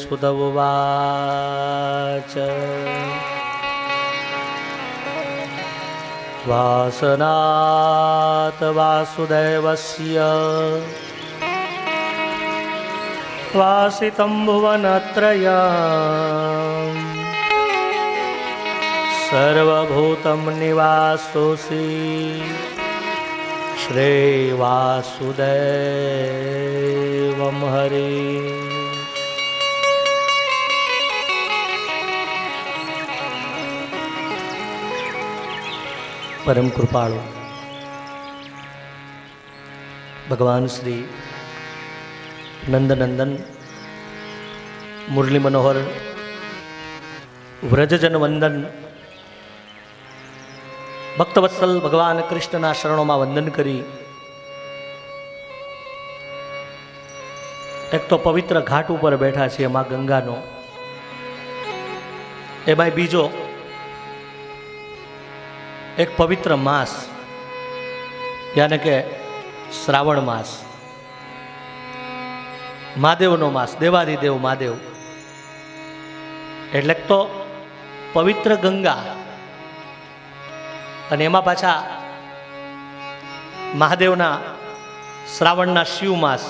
सुत उवाच वासनात् वासुदेवस्य वासितं भुवनत्रयम् सर्वभूतं निवासोऽसि श्रीवासुदेवं हरि। परम कृपाळु भगवान श्री नंदनंदन मुरली मनोहर व्रजजन वंदन भक्तवत्सल भगवान कृष्णना शरणों में वंदन करी एक तो पवित्र घाट पर बैठा छे मां गंगानो, एमांय बीजो एक पवित्र मास यानी के श्रावण मास, महादेवनो मास, देवादिदेव महादेव एटले तो पवित्र गंगा अने एमां पाछा महादेवना श्रावणना शिव मास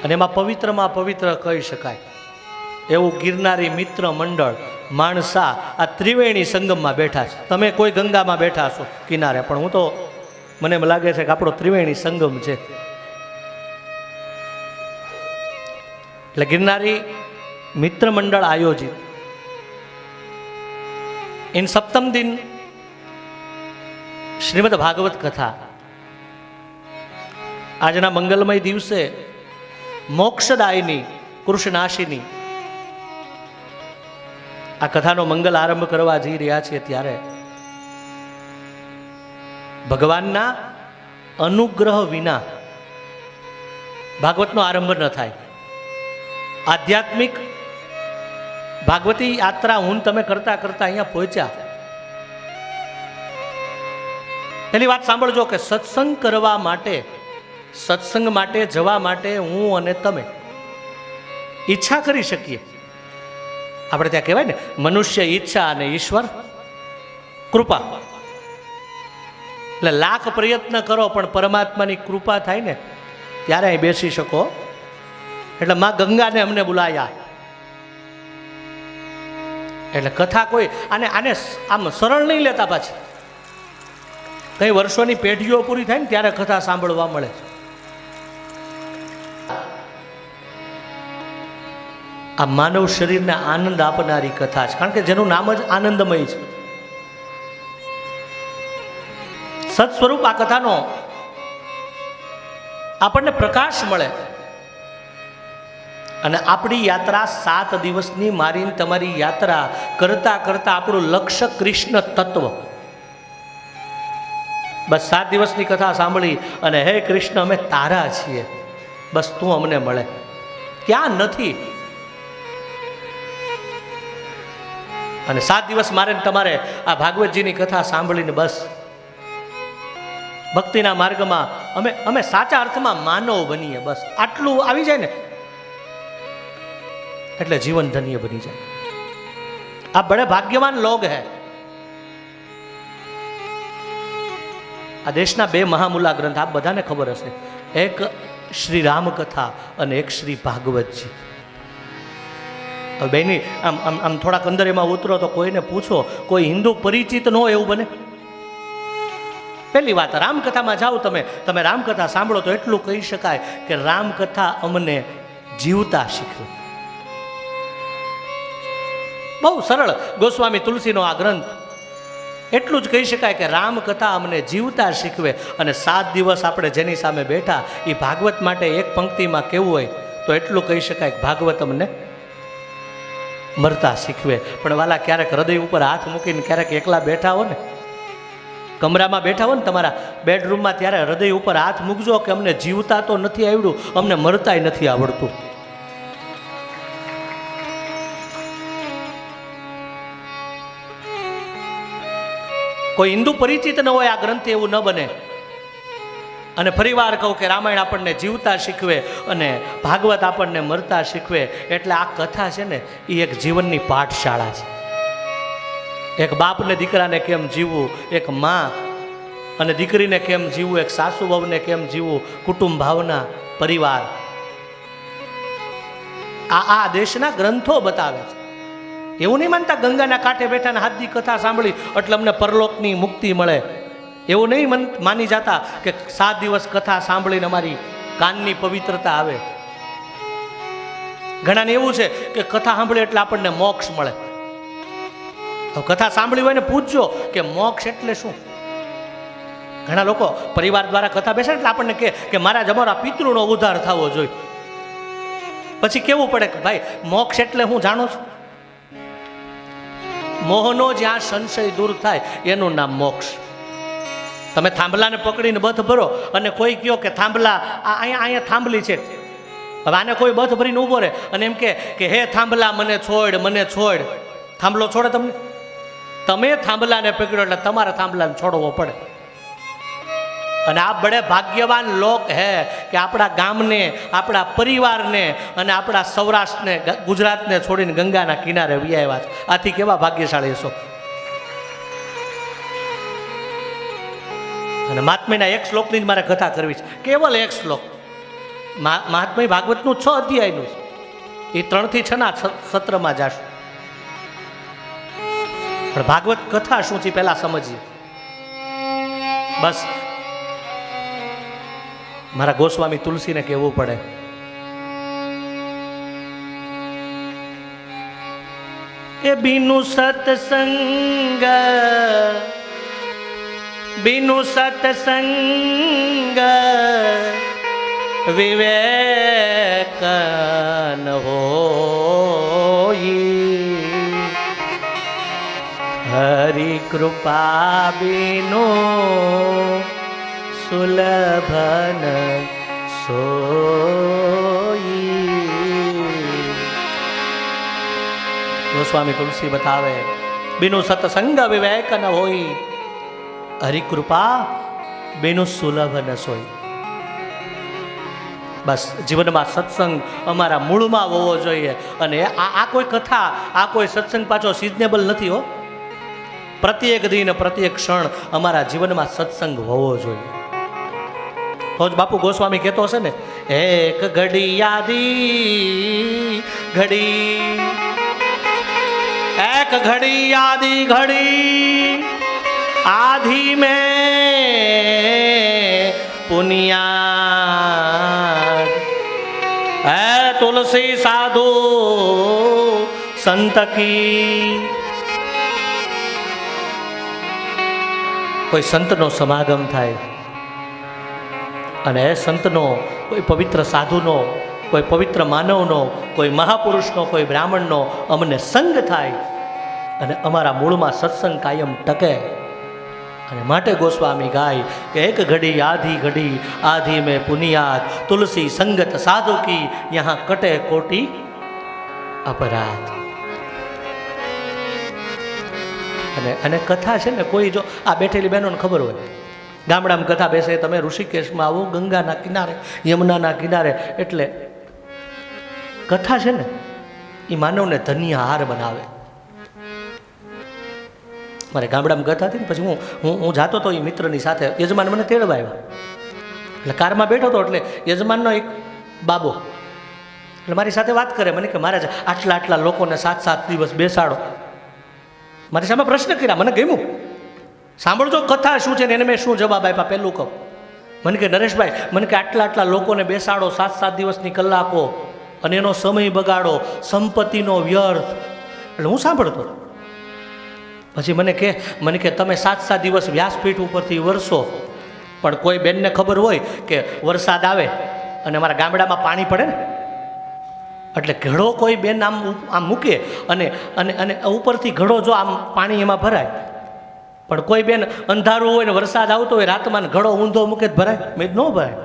अने एमां पवित्रमा पवित्र कही शकाय एवं गिरनारी मित्र मंडळ माणसा आ त्रिवेणी संगम में बैठा है। तमे कोई गंगा में बैठा छो किनारे, पण हूँ तो मने लागे छे के आपणो त्रिवेणी संगम छे। एटले गिरनारी मित्र मंडल आयोजित इन सप्तम दिन श्रीमद भागवत कथा आजना मंगलमय दिवसे मोक्षदायिनी कृष्णाशिनी आ कथानो मंगल आरंभ करवा जई रह्या छे त्यारे भगवानना अनुग्रह विना भागवतनो आरंभ न थाय। आध्यात्मिक भागवती यात्रा हूँ तमे करता करता अहींया पहोंच्या। पहली बात सांभळजो के सत्संग करवा माटे, सत्संग माटे जवा माटे हूँ अने तमे ઈચ્છા કરી શકીએ। આપણે ત્યાં કહેવાય ને મનુષ્ય ઈચ્છા અને ઈશ્વર કૃપા, એટલે લાખ પ્રયત્ન કરો પણ પરમાત્માની કૃપા થાય ને ત્યારે અહીં બેસી શકો। એટલે માં ગંગાને અમને બોલાયા। એટલે કથા કોઈ આને આને આમ સરળ નહીં લેતા, પાછી કઈ વર્ષોની પેઢીઓ પૂરી થાય ને ત્યારે કથા સાંભળવા મળે। आ मानव शरीर ने आनंद आपनारी कथा है, कारण के जेनु नाम ज आनंदमय है। सत्स्वरूप आ कथानो आपने प्रकाश मळे अने आपणी यात्रा 7 दिवसनी मारीने तमारी यात्रा करता करता आपणुं लक्ष्य कृष्ण तत्व। बस 7 दिवसनी कथा सांभळी अने हे कृष्ण अमे तारा छीए, बस तू अमने मळे, क्या नथी। અને 7 દિવસ મારે તમારે આ ભાગવતજીની કથા સાંભળીને બસ ભક્તિના માર્ગમાં અમે અમે સાચા અર્થમાં માનવ બનીએ। બસ આટલું આવી જાય ને એટલે જીવન ધન્ય બની જાય। આ બડે ભાગ્યવાન લોગ હે। આ દેશના 2 મહામૂલા ગ્રંથ આપ બધાને ખબર હશે, એક શ્રી રામ કથા અને એક શ્રી ભાગવતજી। બેની આમ આમ આમ થોડાક અંદર એમાં ઉતરો તો કોઈને પૂછો, કોઈ હિન્દુ પરિચિત ન હોય એવું બને। પહેલી વાત, રામકથામાં જાઓ તમે તમે રામકથા સાંભળો તો એટલું કહી શકાય કે રામકથા અમને જીવતા શીખવે। બહુ સરળ ગોસ્વામી તુલસીનો આ ગ્રંથ, એટલું જ કહી શકાય કે રામકથા અમને જીવતા શીખવે। અને 7 દિવસ આપણે જેની સામે બેઠા એ ભાગવત માટે એક પંક્તિમાં કેવું હોય તો એટલું કહી શકાય કે ભાગવત અમને मरता शीखवे। पण वाला क्यारेक हृदय पर हाथ मूकीने क्यारेक एकला बैठा हो ने, कमरा में बैठा हो ने तमारा बेडरूम में, त्यारे हृदय पर हाथ मूकजो कि अमने जीवता तो नहीं आवड्युं, अमने मरताय नहीं आवड़तुं। कोई हिंदू परिचित न हो आ ग्रंथ एवं न बने। અને ફરીવાર કહું કે રામાયણ આપણને જીવતા શીખવે અને ભાગવત આપણને મરતા શીખવે. એટલે આ કથા છે ને એ એક જીવનની પાઠશાળા છે. એક બાપને દીકરાને કેમ જીવવું, એક મા અને દીકરીને કેમ જીવવું, એક સાસુ વહુને કેમ જીવવું, કુટુંબ ભાવના, પરિવાર. આ દેશના ગ્રંથો બતાવે છે. એવું નહીં માનતા ગંગાના કાંઠે બેઠાને હાથની કથા સાંભળી એટલે અમને પરલોકની મુક્તિ મળે. એવું નહીં માની જતા કે 7 દિવસ કથા સાંભળીને અમારી કાનની પવિત્રતા આવે. ઘણાને એવું છે કે કથા સાંભળે એટલે આપણને મોક્ષ મળે. કથા સાંભળી હોય ને પૂછજો કે મોક્ષ એટલે શું. ઘણા લોકો પરિવાર દ્વારા કથા બેસે એટલે આપણને કહે કે મારા અમારા પિતૃનો ઉદ્ધાર થવો જોઈએ. પછી કેવું પડે કે ભાઈ મોક્ષ એટલે હું જાણું છું. મોહનો જ્યાં સંશય દૂર થાય એનું નામ મોક્ષ. તમે થાંભલાને પકડીને બથ ભરો અને કોઈ કહો કે થાંભલા અહીંયા થાંભલી છે. હવે આને કોઈ બથ ભરીને ઊભો રહે અને એમ કે હે થાંભલા મને છોડ, મને છોડ. થાંભલો છોડે તમને? તમે થાંભલાને પકડો એટલે તમારે થાંભલાને છોડવો પડે. અને આ બડે ભાગ્યવાન લોક હે કે આપણા ગામને, આપણા પરિવારને અને આપણા સૌરાષ્ટ્રને, ગુજરાતને છોડીને ગંગાના કિનારે વી આવ્યા છે. આથી કેવા ભાગ્યશાળી છો. અને મહાત્મ્યના એક શ્લોકની જ મારે કથા કરવી છે, કેવલ એક શ્લોક. મહાત્મ્ય ભાગવતનું 6 અધ્યાયનું છે. એ 3 થી 6 ના સત્રમાં જાશું. પણ ભાગવત કથા શું છે પહેલા સમજીએ. બસ મારા ગોસ્વામી તુલસીને કહેવું પડે. એ બીનું સત્સંગ, બીનું સત્સંગ વિવેક ન હોઈ, હરિ કૃપા બીનો સુલભન સોઈ. ગોસ્વામી તુલસી બતાવે બીનું સત્સંગ વિવેક ન હોય, હરિકૃપા બેનું સુલભ ન સોય. બસ જીવનમાં સત્સંગ અમારા મૂળમાં હોવો જોઈએ. અને આ કોઈ કથા, આ કોઈ સત્સંગ પાછો સિઝનેબલ નથી હો. પ્રત્યેક દિન, પ્રત્યેક ક્ષણ અમારા જીવનમાં સત્સંગ હોવો જોઈએ. તો જ બાપુ ગોસ્વામી કહેતો હશે ને, એક ઘડી યાદી ઘડી, એક ઘડી યાદી ઘડી आधी में पुनिया है तुलसी साधु संत की. કોઈ સંતનો સમાગમ થાય અને એ સંતનો, કોઈ પવિત્ર સાધુનો, કોઈ પવિત્ર માનવનો, કોઈ મહાપુરુષનો, કોઈ બ્રાહ્મણનો અમને સંગ થાય અને અમારા મૂળમાં સત્સંગ કાયમ ટકે. અને માટે ગોસ્વામી ગાય કે એક ઘડી આધી ઘડી આધી મેં પુનિયાદ તુલસી સંગત સાધુ કી યહાં કટે કોટી અપરાધ. અને કથા છે ને, કોઈ જો આ બેઠેલી બહેનોને ખબર હોય, ગામડામાં કથા બેસે, તમે ઋષિકેશમાં આવો, ગંગાના કિનારે, યમુનાના કિનારે, એટલે કથા છે ને એ માનવને ધન્ય હાર બનાવે. મારે ગામડામાં કથા હતી ને, પછી હું જાતો હતો એ મિત્રની સાથે, યજમાન મને તેડવા આવ્યા. એટલે કારમાં બેઠો હતો, એટલે યજમાનનો એક બાબો એટલે મારી સાથે વાત કરે. મને કે મહારાજ આટલા આટલા લોકોને 7-7 દિવસ બેસાડો. મારી સામે પ્રશ્ન કર્યા, મને ગમ્યું. સાંભળજો કથા શું છે ને એને મેં શું જવાબ આપ્યા. પહેલું કહું, મને કે નરેશભાઈ, મને કે આટલા આટલા લોકોને બેસાડો 7-7 દિવસની કલાકો અને એનો સમય બગાડો, સંપત્તિનો વ્યર્થ. એટલે હું સાંભળતો. પછી મને કે તમે 7-7 દિવસ વ્યાસપીઠ ઉપરથી વરસો, પણ કોઈ બેનને ખબર હોય કે વરસાદ આવે અને અમારા ગામડામાં પાણી પડે ને, એટલે ઘડો કોઈ બેન આમ મૂકે અને અને અને ઉપરથી ઘડો જો આમ પાણી એમાં ભરાય, પણ કોઈ બેન અંધારું હોય ને વરસાદ આવતો હોય રાતમાં ઘડો ઊંધો મૂકે ભરાય? મેં ન ભરાય.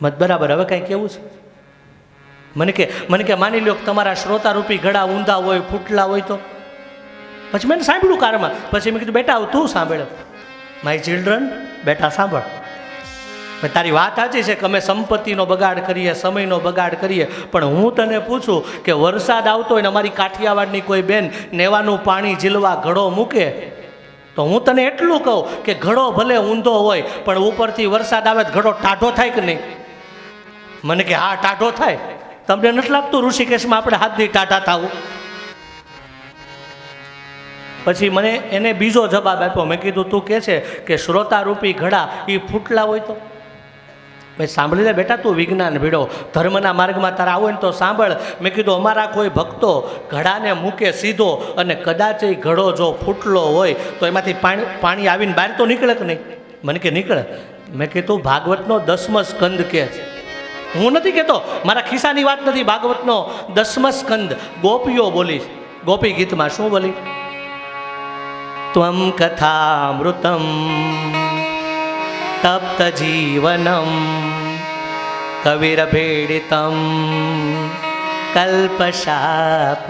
મત બરાબર. હવે કાંઈ કેવું છે? મને કે માની લો કે તમારા શ્રોતારૂપી ઘડા ઊંધા હોય, ફૂટલા હોય તો. પછી મેં સાંભળ્યું કારમાં. પછી મેં કીધું બેટા તું સાંભળ, માય ચિલ્ડ્રન, બેટા સાંભળ. તારી વાત સાચી છે કે અમે સંપત્તિનો બગાડ કરીએ, સમયનો બગાડ કરીએ, પણ હું તને પૂછું કે વરસાદ આવતો હોય ને અમારી કાઠિયાવાડની કોઈ બેન નેવાનું પાણી ઝીલવા ઘડો મૂકે, તો હું તને એટલું કહું કે ઘડો ભલે ઊંધો હોય પણ ઉપરથી વરસાદ આવે તો ઘડો ટાઢો થાય કે નહીં? મને કે હા ટાઢો થાય. તમને નથી લાગતું ઋષિકેશમાં આપણે હાથથી ટાઢા થવું? પછી મને એને બીજો જવાબ આપ્યો. મેં કીધું તું કહે છે કે શ્રોતારૂપી ઘડા એ ફૂટલા હોય તો? ભાઈ સાંભળી લે બેટા, તું વિજ્ઞાન ભીડો, ધર્મના માર્ગમાં તારા આવો ને તો સાંભળ. મેં કીધું અમારા કોઈ ભક્તો ઘડાને મૂકે સીધો અને કદાચ એ ઘડો જો ફૂટલો હોય તો એમાંથી પાણી આવીને બહાર તો નીકળે કે નહીં? મને કે નીકળે. મેં કીધું ભાગવતનો 10મો સ્કંદ કે છે, હું નથી કહેતો, મારા ખિસ્સાની વાત નથી. ભાગવતનો 10મો સ્કંદ ગોપીઓ બોલી, ગોપી ગીતમાં શું બોલી? ત્વમ કથામૃતમ તપ્ત જીવનમ કવિરભેડિતમ કલ્પશાપ.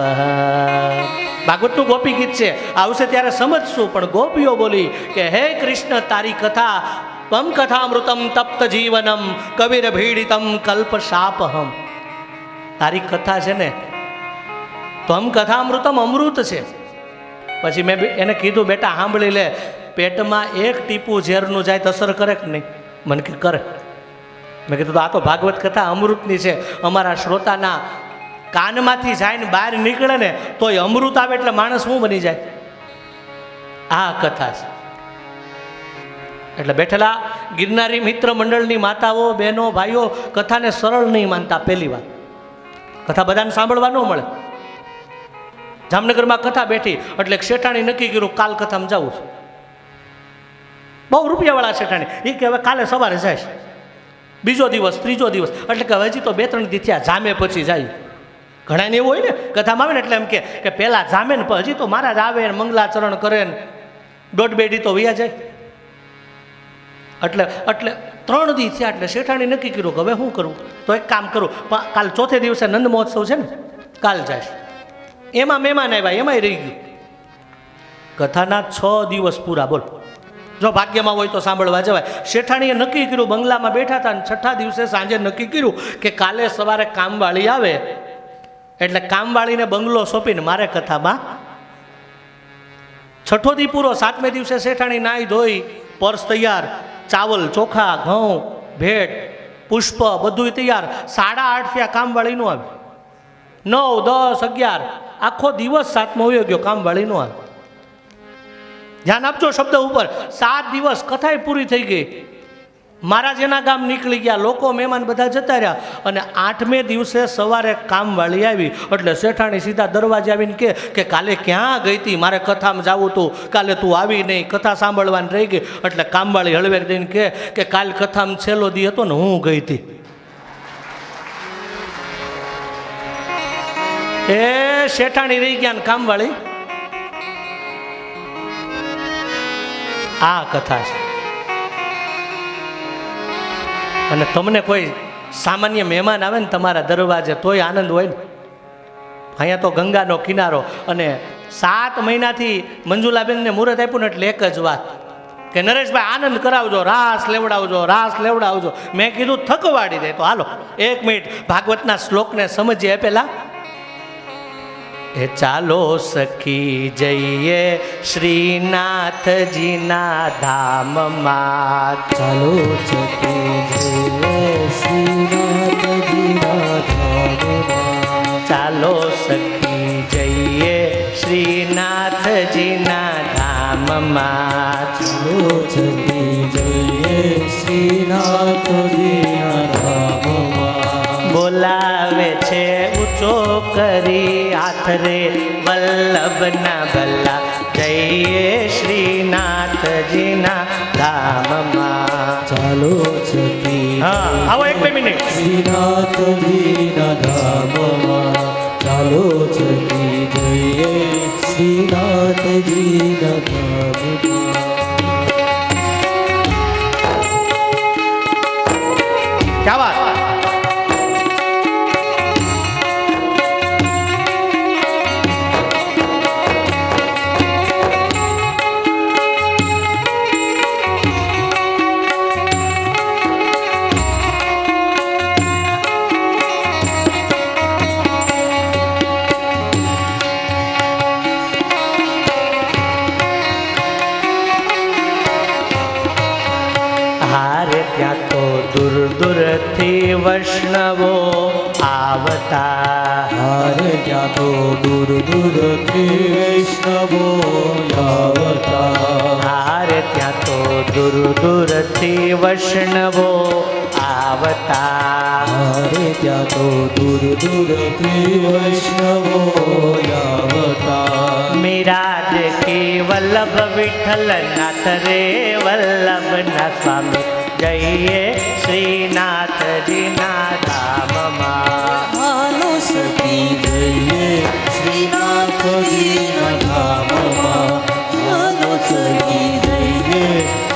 ભાગવતનું ગોપી ગીત છે, આવશે ત્યારે સમજશું. પણ ગોપીઓ બોલી કે હે કૃષ્ણ, તારી કથા ત્વમ કથામૃતમ તપ્ત જીવનમ કવિરભેડિતમ કલ્પશાપહમ. તારી કથા છે ને, ત્વમ કથામૃતમ અમૃત છે. પછી મેં એને કીધું બેટા સાંભળી લે, પેટમાં એક ટીપું ઝેરનું જાય તો અસર કરે કે નહીં? મને કે કરે. મેં કીધું આ તો ભાગવત કથા અમૃતની છે. અમારા શ્રોતાના કાનમાંથી જાય ને બહાર નીકળે ને તોય અમૃત આવે એટલે માણસ શું બની જાય? આ કથા છે. એટલે બેઠેલા ગિરનારી મિત્ર મંડળની માતાઓ, બહેનો, ભાઈઓ કથાને સરળ નહીં માનતા. પહેલી વાત, કથા બધાને સાંભળવા ન મળે. જામનગરમાં કથા બેઠી એટલે શેઠાણી નક્કી કર્યું કાલ કથામાં જવું છે. બહુ રૂપિયાવાળા શેઠાણી, એ કે હવે કાલે સવારે જાય. બીજો દિવસ, ત્રીજો દિવસ, એટલે કે હજી તો 2-3 દી થયા, જામે પછી જાય. ઘણાને એવું હોય ને કથામાં આવે ને એટલે એમ કે પહેલાં જામે ને હજી તો મહારાજ આવે ને મંગલાચરણ કરે ને 1.5-2 દી તો વયા જાય. એટલે 3 દી થયા એટલે શેઠાણી નક્કી કર્યું કે હવે શું કરવું? તો એક કામ કરું, કાલ ચોથે દિવસે નંદ મહોત્સવ છે ને, કાલ જાય. એમાં મહેમાન આવ્યા, એમાંય રહી ગયું. કથાના 6 દિવસ પૂરા. બોલ, જો ભાગ્યમાં હોય તો સાંભળવા જવાય. શેઠાણીએ નક્કી કર્યું, બંગલામાં બેઠા હતા, અને 6થા દિવસે સાંજે નક્કી કર્યું કે કાલે સવારે કામવાળી આવે એટલે કામવાળીને બંગલો સોંપીને મારે કથામાં. 6થો દી પૂરો. 7મે દિવસે શેઠાણી નાહી ધોઈ, પર્સ તૈયાર, ચાવલ, ચોખા, ઘઉં, ભેટ, પુષ્પ બધું તૈયાર. 8:30 થયા, કામવાળીનું આવે. 9, 10, 11 આખો દિવસ 7મો વયો ગયો, કામવાળીનું આવે. ધ્યાન આપજો શબ્દ ઉપર. 7 દિવસ કથાએ પૂરી થઈ ગઈ. મહારાજ એના ગામ નીકળી ગયા, લોકો મહેમાન બધા જતા રહ્યા, અને 8મે દિવસે સવારે કામવાળી આવી. એટલે શેઠાણી સીધા દરવાજે આવીને કે કાલે ક્યાં ગઈ હતી? મારે કથામાં જવું હતું, કાલે તું આવી નહીં, કથા સાંભળવાની રહી ગઈ. એટલે કામવાળી હળવેક દઈને કે કાલ કથામાં છેલ્લો દી હતો ને, હું ગઈ હતી. એ શેઠાણી રહી ગયા ને કામવાળી. આ કથા છે. અને તમને કોઈ સામાન્ય મહેમાન આવે ને તમારા દરવાજે તોય આનંદ હોય ને. અહીંયા તો ગંગાનો કિનારો, અને 7 મહિનાથી મંજુલાબેનને મુહૂર્ત આપ્યું ને એટલે એક જ વાત કે નરેશભાઈ આનંદ કરાવજો, રાસ લેવડાવજો, રાસ લેવડાવજો. મેં કીધું થકવાડી દે. તો હાલો 1 મિનિટ ભાગવતના શ્લોકને સમજીએ પહેલા. ચાલો સખી જઈએ શ્રીનાથજીના ધામમાં. ચાલો સખી જઈએ શ્રીનાથજીના ધામમાં. ચાલો સખી જઈએ શ્રીનાથજીના ધામમાં. ચાલો સખી જઈએ શ્રીનાથજીના ધામમાં. બોલાવે છે ઊંચો કરી હાથ રે વલ્લભના ભલા, જઈએ શ્રીનાથજીના ધામમાં. ચાલો સખી આવો 1-2 મિનિટ. શ્રીનાથજીના ધામમાં. ચાલો સખી જઈએ શ્રીનાથજીના ધામમાં. ક્યા વાત. દૂરથી વૈષ્ણવો આવતા. હારે ત્યાં તો દૂર દૂરથી વૈષ્ણવો આવતા. હારે ત્યાં તો દૂર દૂરથી વૈષ્ણવો આવતા. હારે ત્યાં તો દૂર દૂરથી વૈષ્ણવો આવતા. મીરા દેખી વલ્લભ વિઠ્ઠલ નાથ રે વલ્લભના સ્વામી જઈએ શ્રીનાથજીના ધામમાં. હાલો સખી જઈએ શ્રીનાથજીના ધામમાં. હાલો સખી જઈએ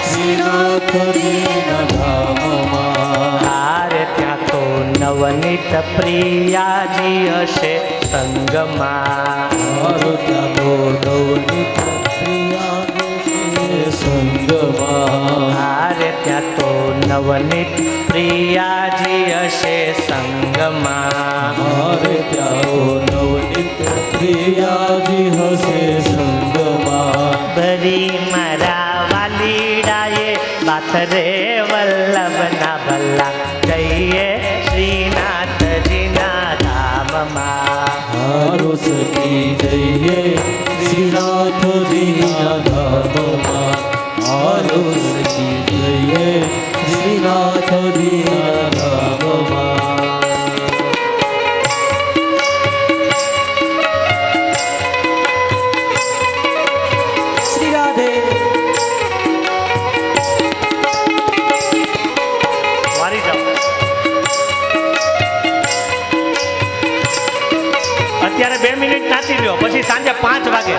શ્રીનાથજીના ધામમાં. હારે ત્યાં તો નવનીત પ્રિયાજી હશે સંગમાં. હાલો ત્યાં તો નવનીત પ્રિયાજી સંગમાં. હારે ત્યાં તો નવનીત પ્રિયાજી હશે સંગમાં. હારે ત્યાં તો નવનીત પ્રિયાજી હશે સંગમાં. ભરી મારા વાલીડાએ બાથ રે વલ્લભના ભલ્લા જઈએ શ્રીનાથજીના ધામમાં. હાલો સખી જઈએ શ્રીનાથજીના ધામમાં. હાલો સખી જઈએ શ્રીનાથજીના ધામમાં. શ્રી રાધે. વારી જાઓ. અત્યારે 2 મિનિટ નાચી લ્યો, પછી સાંજે 5 વાગે.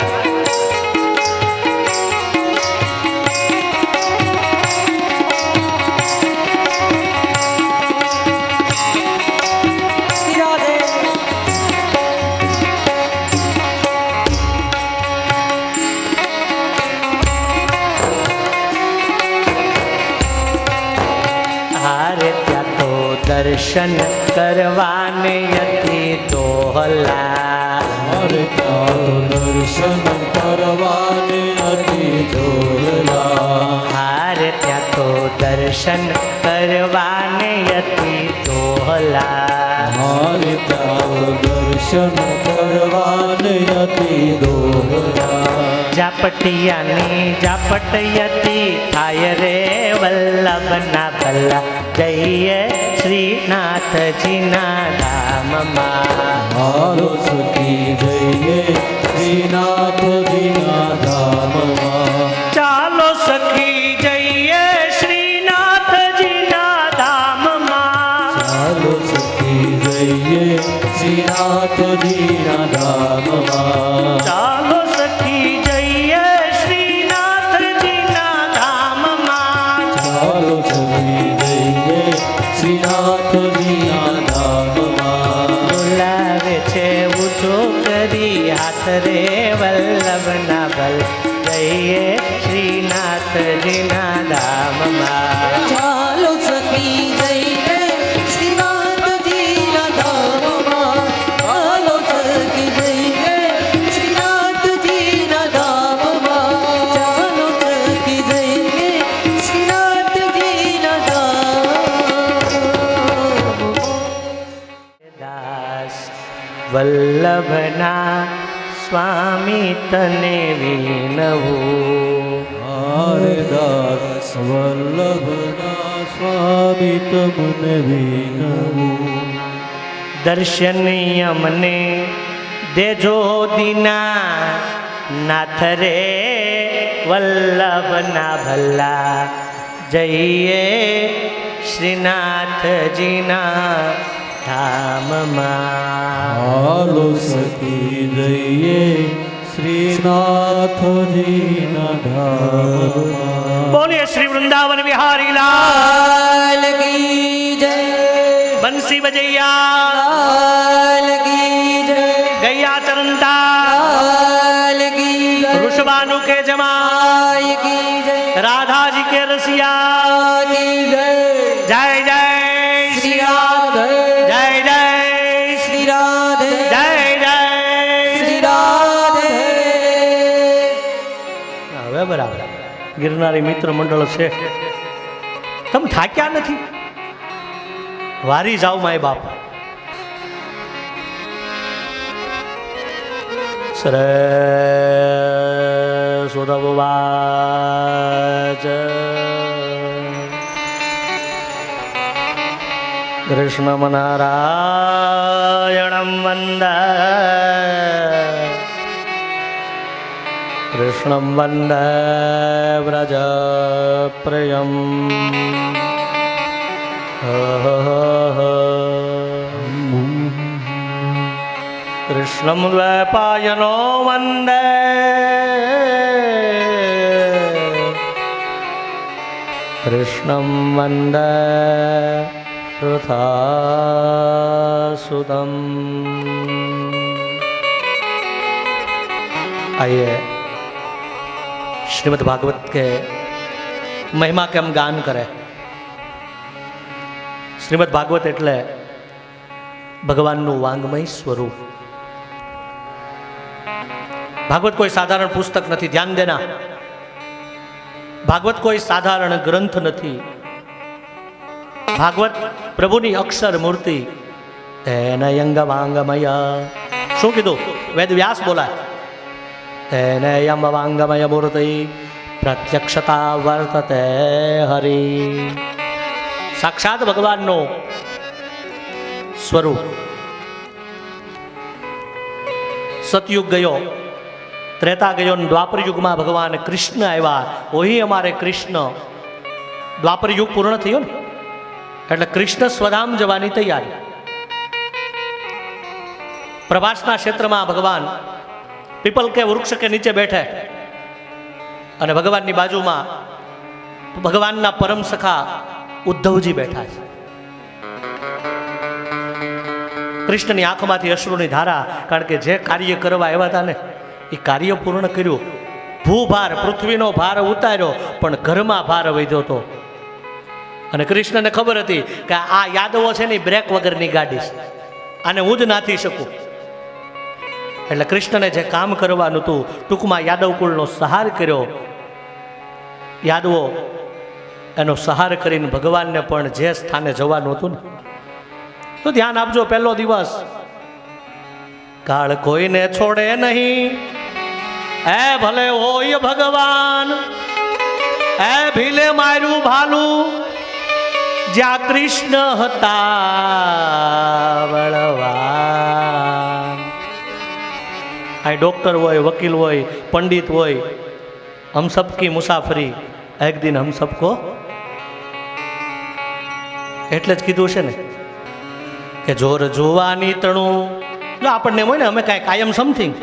શ્રી રાધે. હારે ત્યાં તો દર્શન કરવાને હતી દોહલા. હારે ત્યાં તો દર્શન કરવાને અતિ દોહલા. હારે ત્યાં તો દર્શન કરવાને હતી દોહલા. હારે ત્યાં તો દર્શન કરવાને અતિ દોહલા. ઝાપટિયાની ઝાપટયતી થાય રે વલ્લભના ભલ્લા જઈએ શ્રીનાથજીના ધામમાં. હાલો સખી જઈએ શ્રીનાથજીના ધામમાં. ચાલો સખી જઈએ શ્રીનાથજીના ધામમાં. ચાલો સખી જઈએ શ્રીનાથજીના ધામમાં. ચાલો સખી જઈએ શ્રીનાથજીના ધામમાં. ચાલો સખી જઈએ શ્રીનાથજીના ધામમાં. બોલાવે છે ઊંચો કરી હાથ રે વલ્લભના ભલ જઈએ શ્રીનાથજીના ધામમાં. ચાલો સખી જઈએ શ્રીનાથજીના ધામમાં. ચાલો સખી જઈએ શ્રીનાથજીના ધામમાં. ચાલો સખી જઈએ શ્રીનાથજીના ધામમાં. દાસ વલ્લભના સ્વામી તને વિનવું. હારે દાસ વલ્લભના સ્વામી તમને વિનવું. દર્શનીય મને દેજો દીના નાથ રે વલ્લભના ભલ્લા જઈએ શ્રીનાથજીના ધામમાં. હાલો સખી જઈએ શ્રીનાથજીના ધામમાં. બોલીએ શ્રી વૃંદાવન વિહારી લાલ લાલ કી જય. બંસી બજૈયા લાલ કી જય. ગૈયા ચરંતા લાલ કી જય. ऋषभानु के जमा આય કી જય. राधा जी के रसिया કી જય. जय जय શ્રી રાધે. जय जय શ્રી રાધે. जय जय શ્રી રાધે. હવે બરાબર ગિરનારી મિત્ર મંડળ છે. તમે થાક્યા નથી? વારી જાઓ માય બાપ. સરે સુદવાચ કૃષ્ણમ નારાયણમ વંદે કૃષ્ણમ વંદે વ્રજ પ્રિયમ. કૃષ્ણમ દ્વૈપાયનો વંદે કૃષ્ણમ વંદે वृथासुतम्. आइए श्रीमद् भागवत के महिमा के हम गान करें. श्रीमद् भागवत એટલે ભગવાનનું વાંગમય સ્વરૂપ. ભાગવત કોઈ સાધારણ પુસ્તક નથી, ધ્યાન દેના. ભાગવત કોઈ સાધારણ ગ્રંથ નથી. ભાગવત પ્રભુની અક્ષર મૂર્તિ. તેને અંગ વાંગમય. શું કીધું? વેદ વ્યાસ બોલાય. તેને અંગ વાંગમય મૂર્તિ પ્રત્યક્ષતા વર્તતે હરિ. સાક્ષાત ભગવાનનું સ્વરૂપ. સતયુગ ગયો, ત્રેતા ગયો, દ્વાપર યુગમાં ભગવાન કૃષ્ણ આવ્યા. ઓહી અમારે કૃષ્ણ. દ્વાપર યુગ પૂર્ણ થયો ને એટલે કૃષ્ણ સ્વધામ જવાની તૈયારી. પ્રભાસના ક્ષેત્રમાં ભગવાન પીપલ કે વૃક્ષ કે નીચે બેઠે અને ભગવાનની બાજુમાં ભગવાનના પરમ સખા ઉદ્ધવજી બેઠા છે. કૃષ્ણની આંખમાંથી અશ્રુની ધારા, કારણ કે જે કાર્ય કરવા આવ્યા હતા ને એ કાર્ય પૂર્ણ કર્યું. ભૂભાર પૃથ્વીનો ભાર ઉતાર્યો પણ ઘરમાં ભાર વધ્યો હતો. અને કૃષ્ણને ખબર હતી કે આ યાદવો છે ને બ્રેક વગરની ગાડી છે, આને હું જ નાથી શકું. એટલે કૃષ્ણને જે કામ કરવાનું હતું, ટૂંકમાં યાદવ કુળનો સહાર કર્યો. યાદવો એનો સહાર કરીને ભગવાનને પણ જે સ્થાને જવાનું હતું ને, તો ધ્યાન આપજો. પહેલો દિવસ કાળ કોઈને છોડે નહીં, એ ભલે હોય ભગવાન, એ ભીલે માર્યું ભાલું, જ્યાં કૃષ્ણ હતા બળવાન. આ ડોક્ટર હોય, વકીલ હોય, પંડિત હોય, હમ સબકી મુસાફરી એક દિન હમ સબકો. એટલે જ કીધું છે ને કે જોર જોવાની તણું. જો આપણને હોય ને અમે કાંઈ કાયમ સમથિંગ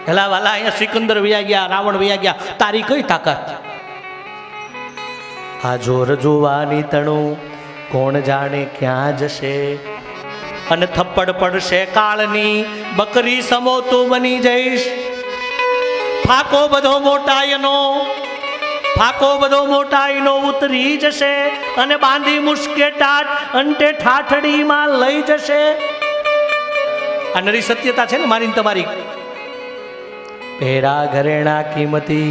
હેલા વાલા અહીંયા સિકંદર વયા ગયા, રાવણ વયા ગયા, તારી કઈ તાકાત? આ જોર જોવાની તણું કોણ જાણે ક્યાં જશે, અને થપ્પડ પડશે કાળની બકરી સમો તું બની જઈશ. ફાકો બધો મોટાયનો, ફાકો બધો મોટાઈનો ઉતરી જશે અને બાંધી મુશ્કે ટાટ અંતે ઠાઠડીમાં લઈ જશે. આ નરી સત્યતા છે ને મારી ને તમારી. પેરા ઘરેણા કિંમતી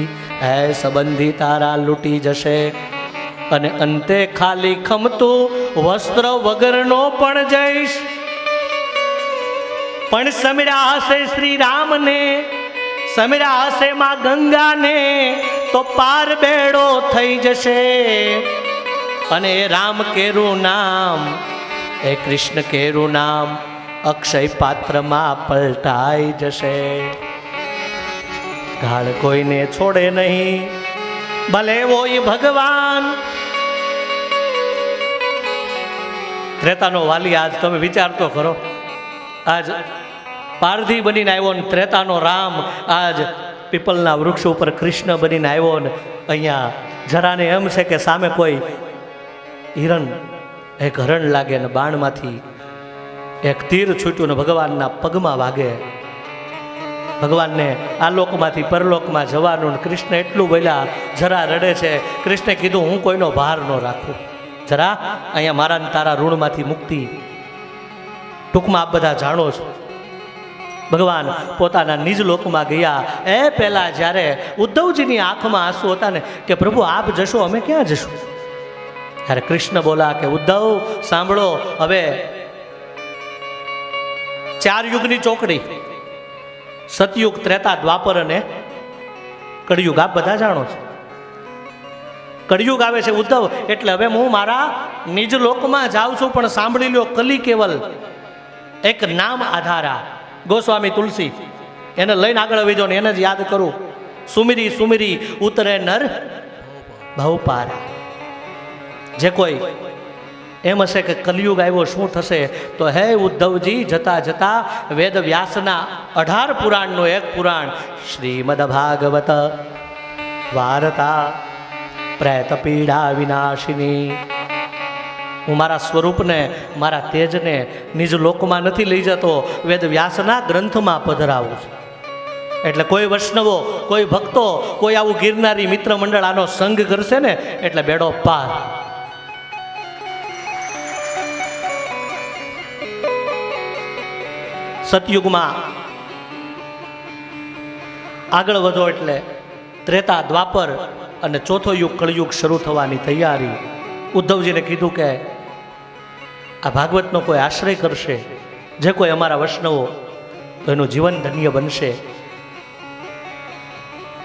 એ સંબંધી તારા લૂંટી જશે, અને અંતે ખાલી ખમતું વસ્ત્ર વગરનો પણ જઈશ. પણ સમીરા હશે શ્રી રામને, સમીરા હશે માં ગંગાને, તો પાર બેડો થઈ જશે. અને એ રામ કેરું નામ, એ કૃષ્ણ કેરું નામ અક્ષય પાત્રમાં પલટાઈ જશે. ગાળ કોઈને છોડે નહીં, ભલે હોય ભગવાન. ત્રેતાનો વાલી આજ તમે વિચાર તો કરો. આજ પારધી બનીને આવ્યો ને ત્રેતાનો રામ આજ પીપલના વૃક્ષ ઉપર કૃષ્ણ બનીને આવ્યો ને અહીંયા જરાને એમ છે કે સામે કોઈ હિરણ, એક હરણ લાગે ને બાણમાંથી એક તીર છૂટ્યું ને ભગવાનના પગમાં વાગે. ભગવાનને આ લોકમાંથી પરલોકમાં જવાનું. કૃષ્ણ એટલું બોલ્યા, જરા રડે છે. કૃષ્ણે કીધું હું કોઈનો ભાર ન રાખું, જરા અહીંયા મારા ને તારા ઋણમાંથી મુક્તિ. ટૂંકમાં આપ બધા જાણો છો ભગવાન પોતાના નિજ લોકમાં ગયા એ પહેલાં જ્યારે ઉદ્ધવજીની આંખમાં આંસુ હતા ને કે પ્રભુ આપ જશો અમે ક્યાં જશું? ત્યારે કૃષ્ણ બોલા કે ઉદ્ધવ સાંભળો, હવે 4 યુગની ચોકડી, સતયુગ, ત્રેતા, દ્વાપર અને કળિયુગ, આપ બધા જાણો છો. કળિયુગ આવે છે ઉદ્ધવ, એટલે હવે હું મારા નિજ લોકમાં જાઉં છું. પણ સાંભળી લ્યો, કલી કેવલ એક નામ આધારા ગોસ્વામી તુલસી, એને લઈને આગળ આવી જાઓ ને એને જ યાદ કરું. સુમિરી સુમિરી ઉતરે નર ભવપારા. જે કોઈ એમ હશે કે કલયુગ આવ્યો શું થશે, તો હે ઉદ્ધવજી, જતા જતા વેદ વ્યાસના 18 પુરાણનું એક પુરાણ શ્રીમદ ભાગવત વાર્તા પ્રેત પીડા વિનાશિની. હું મારા સ્વરૂપને, મારા તેજને નિજ લોકમાં નથી લઈ જતો, વેદ વ્યાસના ગ્રંથમાં પધરાવું છું. એટલે કોઈ વૈષ્ણવો, કોઈ ભક્તો, કોઈ આવું ગિરનારી મિત્ર મંડળ આનો સંગ કરશે ને એટલે બેડો પાર. સતયુગમાં આગળ વધો એટલે ત્રેતા, દ્વાપર અને ચોથો યુગ કળયુગ શરૂ થવાની તૈયારી. ઉદ્ધવજીને કીધું કે આ ભાગવતનો કોઈ આશ્રય કરશે, જે કોઈ અમારા વૈષ્ણવો, તો એનું જીવન ધન્ય બનશે.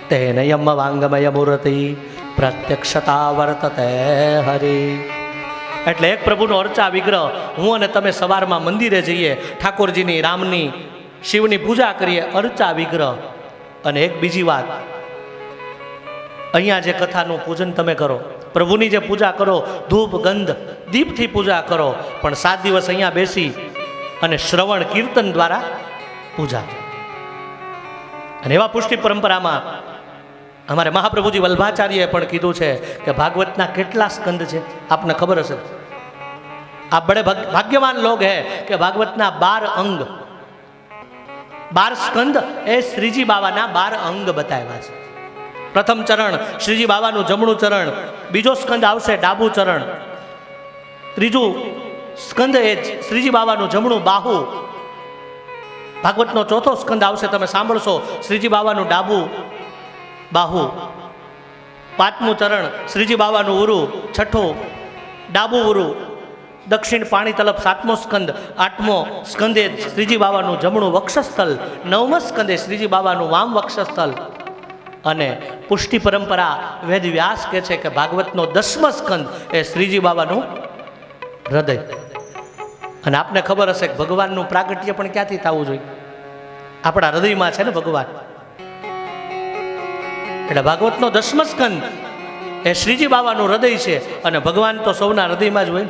તેન યમ વાંગમય મૂર્તિ પ્રત્યક્ષતા વર્તતે હરિ. એટલે એક પ્રભુનો અર્ચા વિગ્રહ, હું અને તમે સવારમાં મંદિરે જઈએ, ઠાકોરજીની, રામની, શિવની પૂજા કરીએ, અર્ચા વિગ્રહ. અને એક બીજી વાત, અહીંયા જે કથાનું પૂજન તમે કરો, પ્રભુની જે પૂજા કરો, ધૂપ ગંધ દીપથી પૂજા કરો, પણ 7 દિવસ અહીંયા બેસી અને શ્રવણ કીર્તન દ્વારા પૂજા. અને એવા પુષ્ટિ પરંપરામાં અમારે મહાપ્રભુજી વલ્ભાચાર્યએ પણ કીધું છે કે ભાગવતના કેટલા સ્કંદ છે આપને ખબર હશે. आप बड़े भाग्यवान लोग हैं कि भागवतना 12 अंग, 12 स्कंद ए श्रीजी बाबाना 12 अंग बताव्या છે. प्रथम चरण श्रीजी बाबाનું જમણું ચરણ, બીજો સ્કંદ આવશે ડાબું ચરણ, ત્રીજું સ્કંદ એ શ્રીજી બાબાનું જમણું બાહુ. ભાગવતનો ચોથો સ્કંદ આવશે, તમે સાંભળશો, શ્રીજી બાબાનું ડાબું બાહુ. પાંચમું ચરણ શ્રીજી બાબાનું ઉરુ, છઠ્ઠું ડાબું ઉરુ, દક્ષિણ પાણી તલપ 7મો સ્કંદ, 8મો સ્કંદે શ્રીજી બાબાનું જમણું વક્ષસ્થલ, 9મા સ્કંદે શ્રીજી બાબાનું વામ વક્ષસ્થલ. અને પુષ્ટિ પરંપરા વેદ વ્યાસ કહે છે કે ભાગવતનો 10મો સ્કંદ એ શ્રીજી બાબાનું હૃદય. અને આપને ખબર હશે કે ભગવાનનું પ્રાગટ્ય પણ ક્યાંથી થવું જોઈએ? આપણા હૃદયમાં છે ને ભગવાન. એટલે ભાગવતનો 10મો સ્કંદ એ શ્રીજી બાબાનું હૃદય છે, અને ભગવાન તો સૌના હૃદયમાં જ હોય.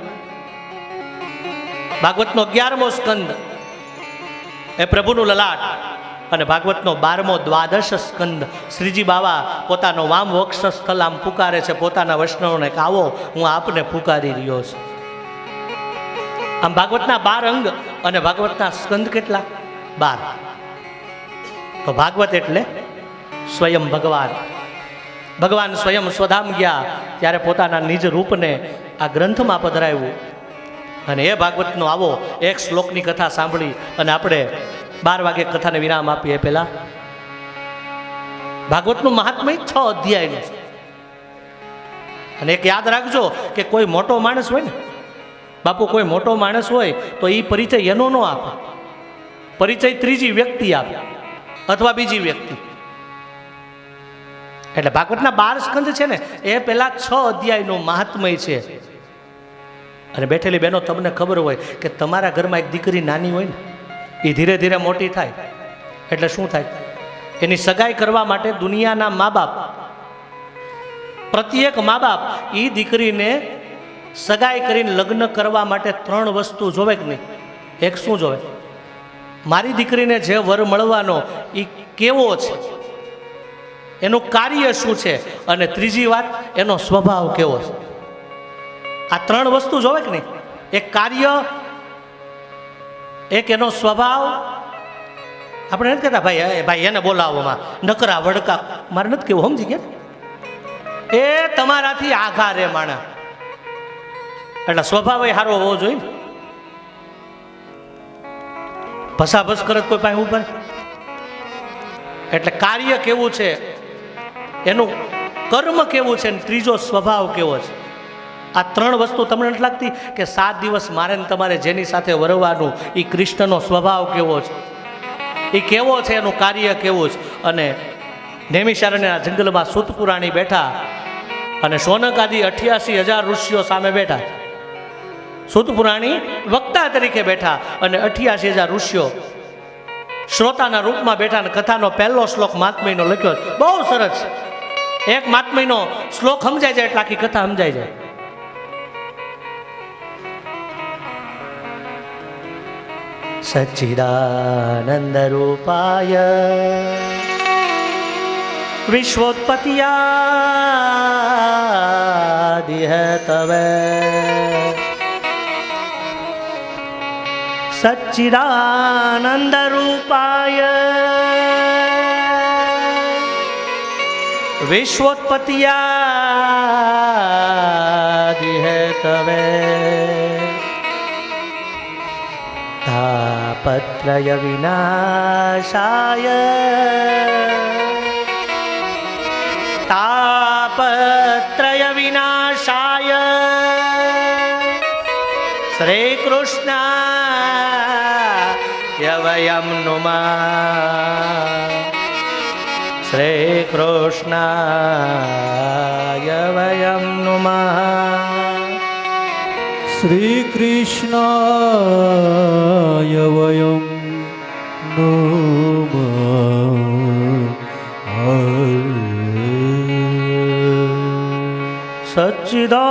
ભાગવતનો 11મો સ્કંદ એ પ્રભુનું લલાટ, અને ભાગવતનો 12મો દ્વાદશ સ્કંદ શ્રીજી બાબા પોતાનો વામ વક્ષસ્થલ આમ પુકારે છે પોતાના વૈષ્ણવને કે આવો, હું આપને પુકારી રહ્યો છું. આમ ભાગવતના 12 અંગ અને ભાગવતના સ્કંદ કેટલા? 12. તો ભાગવત એટલે સ્વયં ભગવાન. ભગવાન સ્વયં સ્વધામ ગયા ત્યારે પોતાના નિજ રૂપને આ ગ્રંથમાં પધરાવ્યું. અને એ ભાગવતનો આવો એક શ્લોકની કથા સાંભળી અને આપણે 12 વાગે કથાને વિરામ આપીએ પહેલા ભાગવતનું મહાત્મ્ય 6 અધ્યાયનું છે. અને એક યાદ રાખજો કે કોઈ મોટો માણસ હોય ને બાપુ, કોઈ મોટો માણસ હોય તો એ પરિચય એનો ન આપે, પરિચય ત્રીજી વ્યક્તિ આપે અથવા બીજી વ્યક્તિ. એટલે ભાગવતના 12 સ્કંદ છે ને એ પહેલા 6 અધ્યાયનું મહાત્મ્ય છે. અને બેઠેલી બહેનો, તમને ખબર હોય કે તમારા ઘરમાં એક દીકરી નાની હોય ને, એ ધીરે ધીરે મોટી થાય એટલે શું થાય? એની સગાઈ કરવા માટે દુનિયાના મા બાપ, પ્રત્યેક મા બાપ એ દીકરીને સગાઈ કરીને લગ્ન કરવા માટે 3 વસ્તુ જોવે કે નહીં? એક શું જોવે? મારી દીકરીને જે વર મળવાનો એ કેવો છે, એનું કાર્ય શું છે, અને ત્રીજી વાત એનો સ્વભાવ કેવો છે. આ 3 વસ્તુ જોવે કે નહીં? એક કાર્ય, એક એનો સ્વભાવ. આપણે નથી કહેતા ભાઈ એને બોલાવવામાં નકરા વડકા, મારે નથી કેવું, સમજી ગયા? એ તમારાથી આઘા રે માણા, એટલે સ્વભાવ એ સારો હોવો જોઈએ. ભસાભસ કરે કોઈ પાસે ઉપર, એટલે કાર્ય કેવું છે, એનું કર્મ કેવું છે, ત્રીજો સ્વભાવ કેવો છે. આ ત્રણ વસ્તુ તમને નથી લાગતી કે 7 દિવસ મારે ને તમારે જેની સાથે વરવાનું, એ કૃષ્ણનો સ્વભાવ કેવો છે, એ કેવો છે, એનું કાર્ય કેવું છે. અને નૈમિષારણ્યના જંગલમાં સૂત પુરાણી બેઠા અને શૌનક આદિ 88,000 ઋષિઓ સામે બેઠા. સૂત પુરાણી વક્તા તરીકે બેઠા અને 88,000 ઋષિઓ શ્રોતાના રૂપમાં બેઠા. અને કથાનો પહેલો શ્લોક મહાત્મયનો લખ્યો, બહુ સરસ. એક મહાત્મયનો શ્લોક સમજાય જાય એટલે આખી કથા સમજાય જાય. સચ્ચિદાનંદ રૂપાય વિશ્વોત્પત્યાદિ હેતવે સચ્ચિદાનંદ રૂપાય વિશ્વોત્પત્યાદિ હેતવે તાપત્રય વિનાશાય તાપત્રય વિનાશાય શ્રી કૃષ્ણાય વયમ નુમઃ શ્રી કૃષ્ણાય વયમ નુમઃ શ્રી કૃષ્ણાય વયમ નમઃ.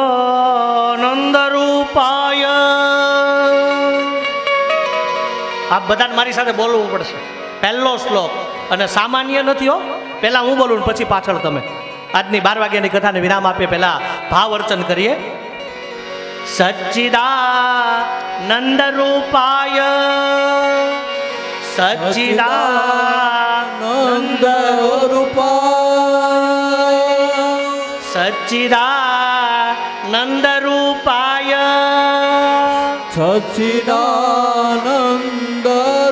સચ્ચિદાનંદ રૂપાય. આ બધાને મારી સાથે બોલવું પડશે. પહેલો શ્લોક અને સામાન્ય નથી હો. પહેલા હું બોલું ને પછી પાછળ તમે. આજની 12 વાગ્યાની કથાને વિરામ આપીએ પહેલા ભાવ અર્ચન કરીએ. સચ્ચિદાનંદ રૂપાય સચ્ચિદાનંદ રૂપાય સચ્ચિદાનંદ રૂપાય સચ્ચિદાનંદ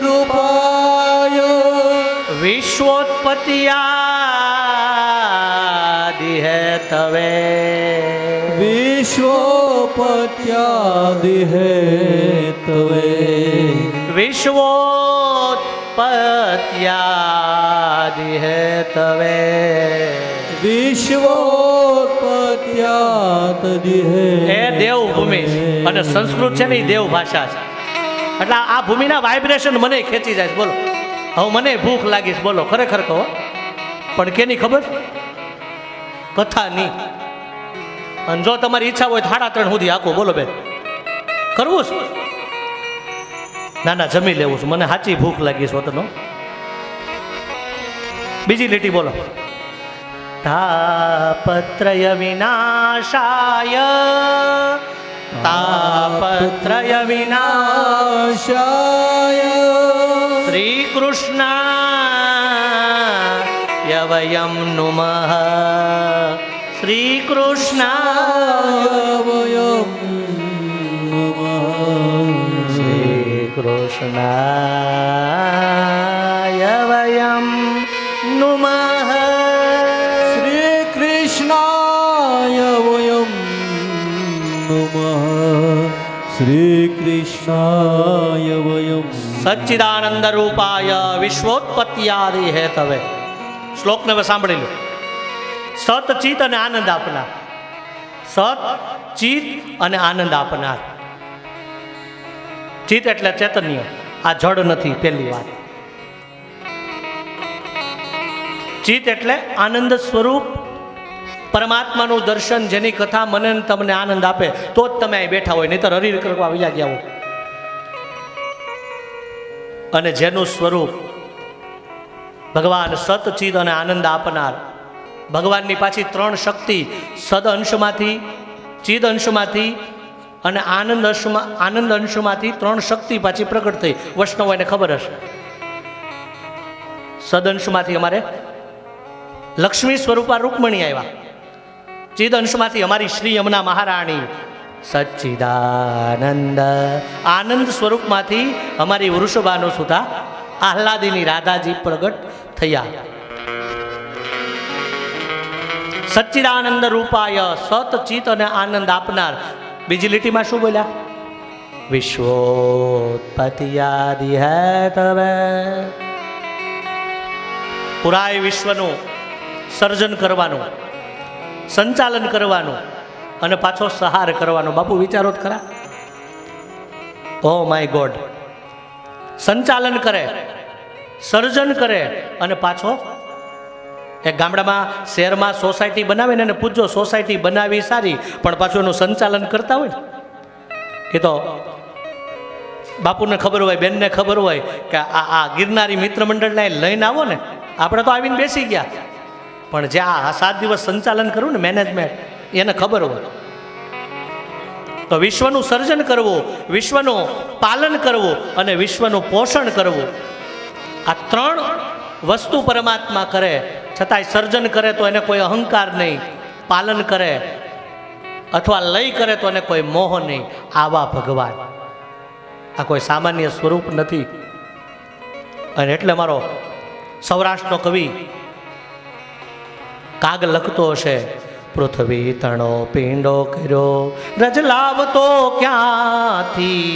રૂપાય વિશ્વોત્પત્યાદિ હેતવે વિશ્વોત્પત્યાદિ હેતવે વિશ્વોત્પત્યાદિ હેતવે વિશ્વોત્પત્યાદિ હેતવે. એ દેવભૂમિ અને સંસ્કૃત છે ને એ દેવ ભાષા છે. એટલે આ ભૂમિના વાઇબ્રેશન મને ખેંચી જાય છે. બોલો હવે મને ભૂખ લાગી છે. બોલો ખરેખર કહો. પણ કેની ખબર? કથાની. અને જો તમારી ઈચ્છા હોય તો 3:30 સુધી આખું. બોલો બેન, કરવું છે? ના ના, જમી લેવું છું. મને સાચી ભૂખ લાગી છે વતનો. બીજી લીટી બોલો. તાપત્રય વિનાશાય તાપત્રય વિનાશાય શ્રી કૃષ્ણાય વયમ નુમઃ શ્રી કૃષ્ણાય વયમ નમઃ શ્રી કૃષ્ણાય વયમ નુમઃ શ્રી કૃષ્ણાય વયમ નમઃ શ્રી કૃષ્ણાય વયમ. સચ્ચિદાનંદ રૂપાય વિશ્વોત્પત્યાદિ હેતવે. શ્લોકને હવે સાંભળી લો. સત ચિત અને આનંદ આપનાર. સત ચિત અને આનંદ આપનાર. ચિત એટલે ચૈતન્ય, આ જડ નથી. પહેલી વાત. ચિત એટલે આનંદ સ્વરૂપ પરમાત્માનું દર્શન, જેની કથા મને ને તમને આનંદ આપે તો જ તમે અહીં બેઠા હોય, નહીતર હરીર કરવા વિજા ગયા હોય. અને જેનું સ્વરૂપ ભગવાન સત ચિત અને આનંદ આપનાર. ભગવાનની પાછી 3 શક્તિ સદ અંશમાંથી, ચિદ અંશમાંથી અને આનંદ અંશમાંથી 3 શક્તિ પાછી પ્રગટ થઈ. વૈષ્ણવોને ખબર હશે. સદ અંશમાંથી અમારે લક્ષ્મી સ્વરૂપા રૂકમણી આવ્યા. ચિદ અંશમાંથી અમારી શ્રી યમુના મહારાણી સચ્ચિદાનંદ. આનંદ સ્વરૂપમાંથી અમારી વૃષભાનો સુતા આહલાદીની રાધાજી પ્રગટ થયા. સચ્ચિદાનંદ રૂપાય, સત ચિત અને આનંદ આપનાર. બીજી લીટીમાં શું બોલ્યા? વિશ્વોત્પત્તિયાદિ હે તવે. પુરાય વિશ્વનું સર્જન કરવાનું, સંચાલન કરવાનું અને પાછો સહાર કરવાનો. બાપુ વિચારો જ ખરા. ઓ માય ગોડ, સંચાલન કરે, સર્જન કરે અને પાછો એક ગામડામાં શહેરમાં સોસાયટી બનાવે ને એને પૂછજો, સોસાયટી બનાવી સારી પણ પાછું એનું સંચાલન કરતા હોય એ તો બાપુને ખબર હોય, બેનને ખબર હોય કે આ ગિરનારી મિત્ર મંડળને લઈને આવો ને, આપણે તો આવીને બેસી ગયા, પણ જે આ 7 દિવસ સંચાલન કરવું ને મેનેજમેન્ટ, એને ખબર હોય. તો વિશ્વનું સર્જન કરવું, વિશ્વનું પાલન કરવું અને વિશ્વનું પોષણ કરવું, આ 3 વસ્તુ પરમાત્મા કરે. છતાંય સર્જન કરે તો એને કોઈ અહંકાર નહીં, પાલન કરે અથવા લય કરે તો એને કોઈ મોહ નહીં. આવા ભગવાન, આ કોઈ સામાન્ય સ્વરૂપ નથી. અને એટલે મારો સૌરાષ્ટ્રનો કવિ કાગ લખતો હશે, પૃથ્વી તણો પીંડો કર્યો રજ લાવતો ક્યાંથી,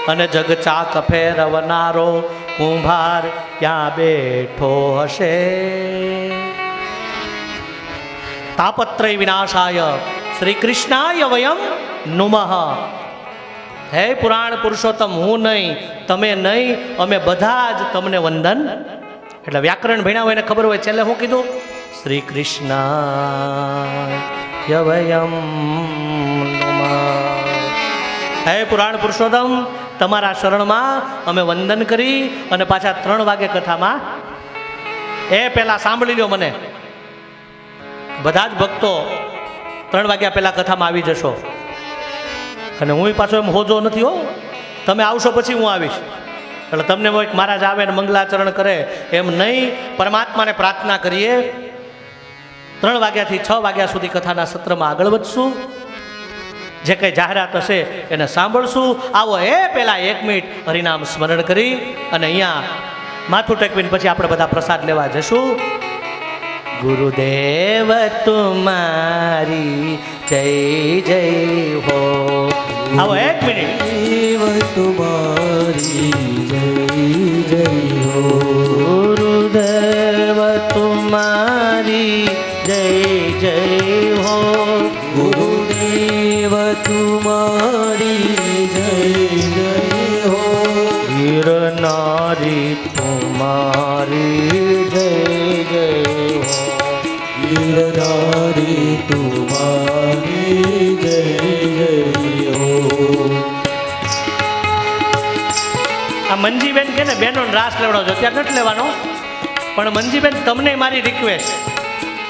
અને જગ ચાક ફેરવનારો કુંભાર ક્યાં બેઠો હશે. તાપત્રય વિનાશાય શ્રી કૃષ્ણાય વયમ નુમઃ. હે પુરાણ પુરુષોત્તમ, હું નહીં, તમે નહીં, અમે બધા જ તમને વંદન. એટલે વ્યાકરણ ભણ્યા હોય એને ખબર હોય, છેલ્લે હું કીધું? શ્રી કૃષ્ણાય વયમ નુમઃ. હે પુરાણ પુરુષોત્તમ, તમારા શરણમાં અમે વંદન કરી. અને પાછા 3 વાગે કથામાં, એ પહેલાં સાંભળી લો મને, બધા જ ભક્તો 3 વાગ્યા પહેલાં કથામાં આવી જશો. અને હું પાછો એમ હોજો નથી હો, તમે આવશો પછી હું આવીશ. એટલે તમને મહારાજ આવે ને મંગલાચરણ કરે એમ નહીં. પરમાત્માને પ્રાર્થના કરીએ. 3 વાગ્યાથી 6 વાગ્યા સુધી કથાના સત્રમાં આગળ વધશું. જે કંઈ જાહેરાત હશે એને સાંભળશું. આવો એ પહેલાં 1 મિનિટ હરિનામ સ્મરણ કરી અને અહીંયા માથું ટેકવીને પછી આપણે બધા પ્રસાદ લેવા જશું. ગુરુદેવ તુમારી જય જય હો. આવો 1 મિનિટ. તુમારી જય જય હો. ગુરુદેવ તુમારી જય જય હો. ગુરુદેવ તુમારી જય જય હો. ગિરનારી તુમારી જય જય હો. ગિરનારી તુમારી જય જય હો. આ મંજીબેન કે ને બેનો રાસ લેવડાવજો, ત્યાં નથી લેવાનો. પણ મંજીબેન, તમને મારી રિક્વેસ્ટ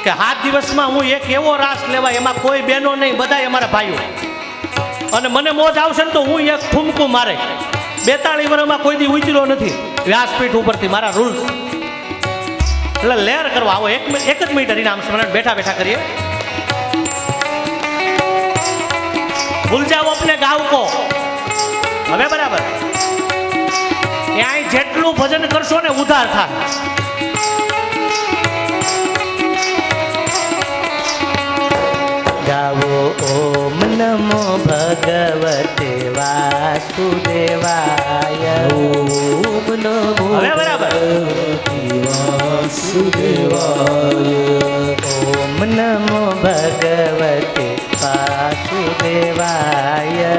કે 7 દિવસમાં હું એક એવો રાસ લેવાય એમાં કોઈ બહેનો નહીં, બધા અમારા ભાઈઓ. અને મને મોજ આવશે ને તો હું એક ઠુમકું મારે. 42 વર્ષમાં કોઈ દી ઉતર્યો નથી વ્યાસપીઠ ઉપરથી, મારા રૂલ્સ. એટલે લેર કરવા આવો. 1 જ મિનિટ હરિનામ સ્મરણ બેઠા બેઠા કરીએ. ભૂલ જાઓ અપને ગાવ કો. હવે બરાબર, ત્યાં જેટલું ભજન કરશો ને ઉધાર થાય. ગાવો ઓમ નમો ભગવતે વાસુદેવાય. ઓમ નમો હવે બરાબર. વાસુદેવાય. ઓમ નમો ભગવતે વાસુદેવાય.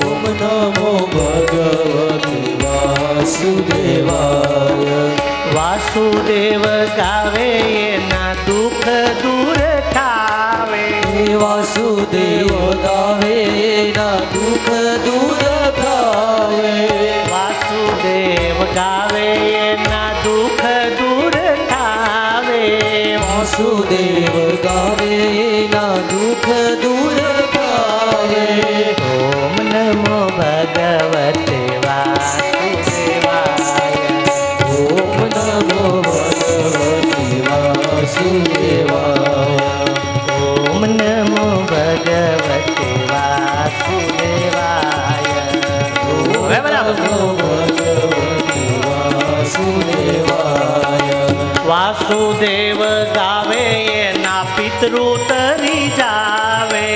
ઓમ નમો ભગવતે વાસુદેવાય. વાસુદેવ ગાવે એના દુઃખ દૂર થાવે. વાસુદેવ ગાવે ના દુઃખ દૂર થાય. વાસુદેવ ગાવે એના દુઃખ દૂર થાવે. વાસુદેવ ગાવે ના દુઃખ દૂર થાય. ઓમ નમો ભગવતે વાસુદેવાય. ઓમ નમો ભગવતે વાસુદેવાય. ઓમ નમો ભગવતે વાસુદેવાય. હવે બરાબર. વાસુદેવાય. વાસુદેવ ગાવે એના પિતૃ તરી જાવે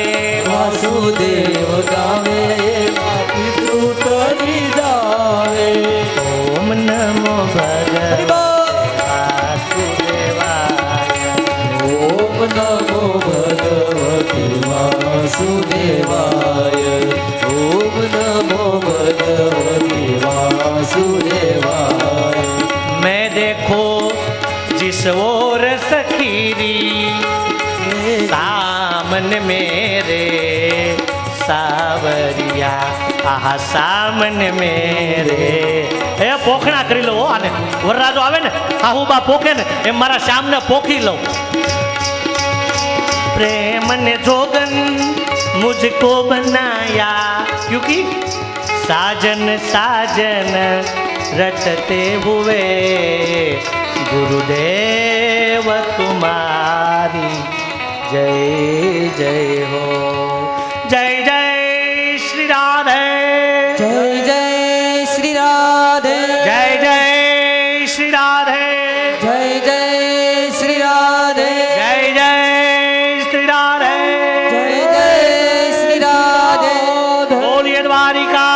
વાસુદેવ ગાવે એમાં પિતૃ તરી જાવે. ઓમ નમો ભગવતે વાસુદેવાય. ઓમ નમો ભગવતે વાસુદેવાય. ઓમ નમો ભગવતે વાસુદેવાય. मैं देखो जिस ओर सखीरी सामने मेरे सावरिया आहा सामने मेरे. એ પોખણા કરી લો આને. વરરાજો આવે ને આહુબા પોખે ને એમ મારા શ્યામને પોખી લો. प्रेम ने जोगन मुझको बनाया क्योंकि साजन साजन रटते हुए गुरुदेव तुम्हारी जय जय हो. जय जय श्री राधे. જય જય શ્રી રાધે. जय जय श्री राधे. જય જય શ્રી રાધે. जय जय श्री राधे. જય જય શ્રી રાધે. बोलिए द्वारिका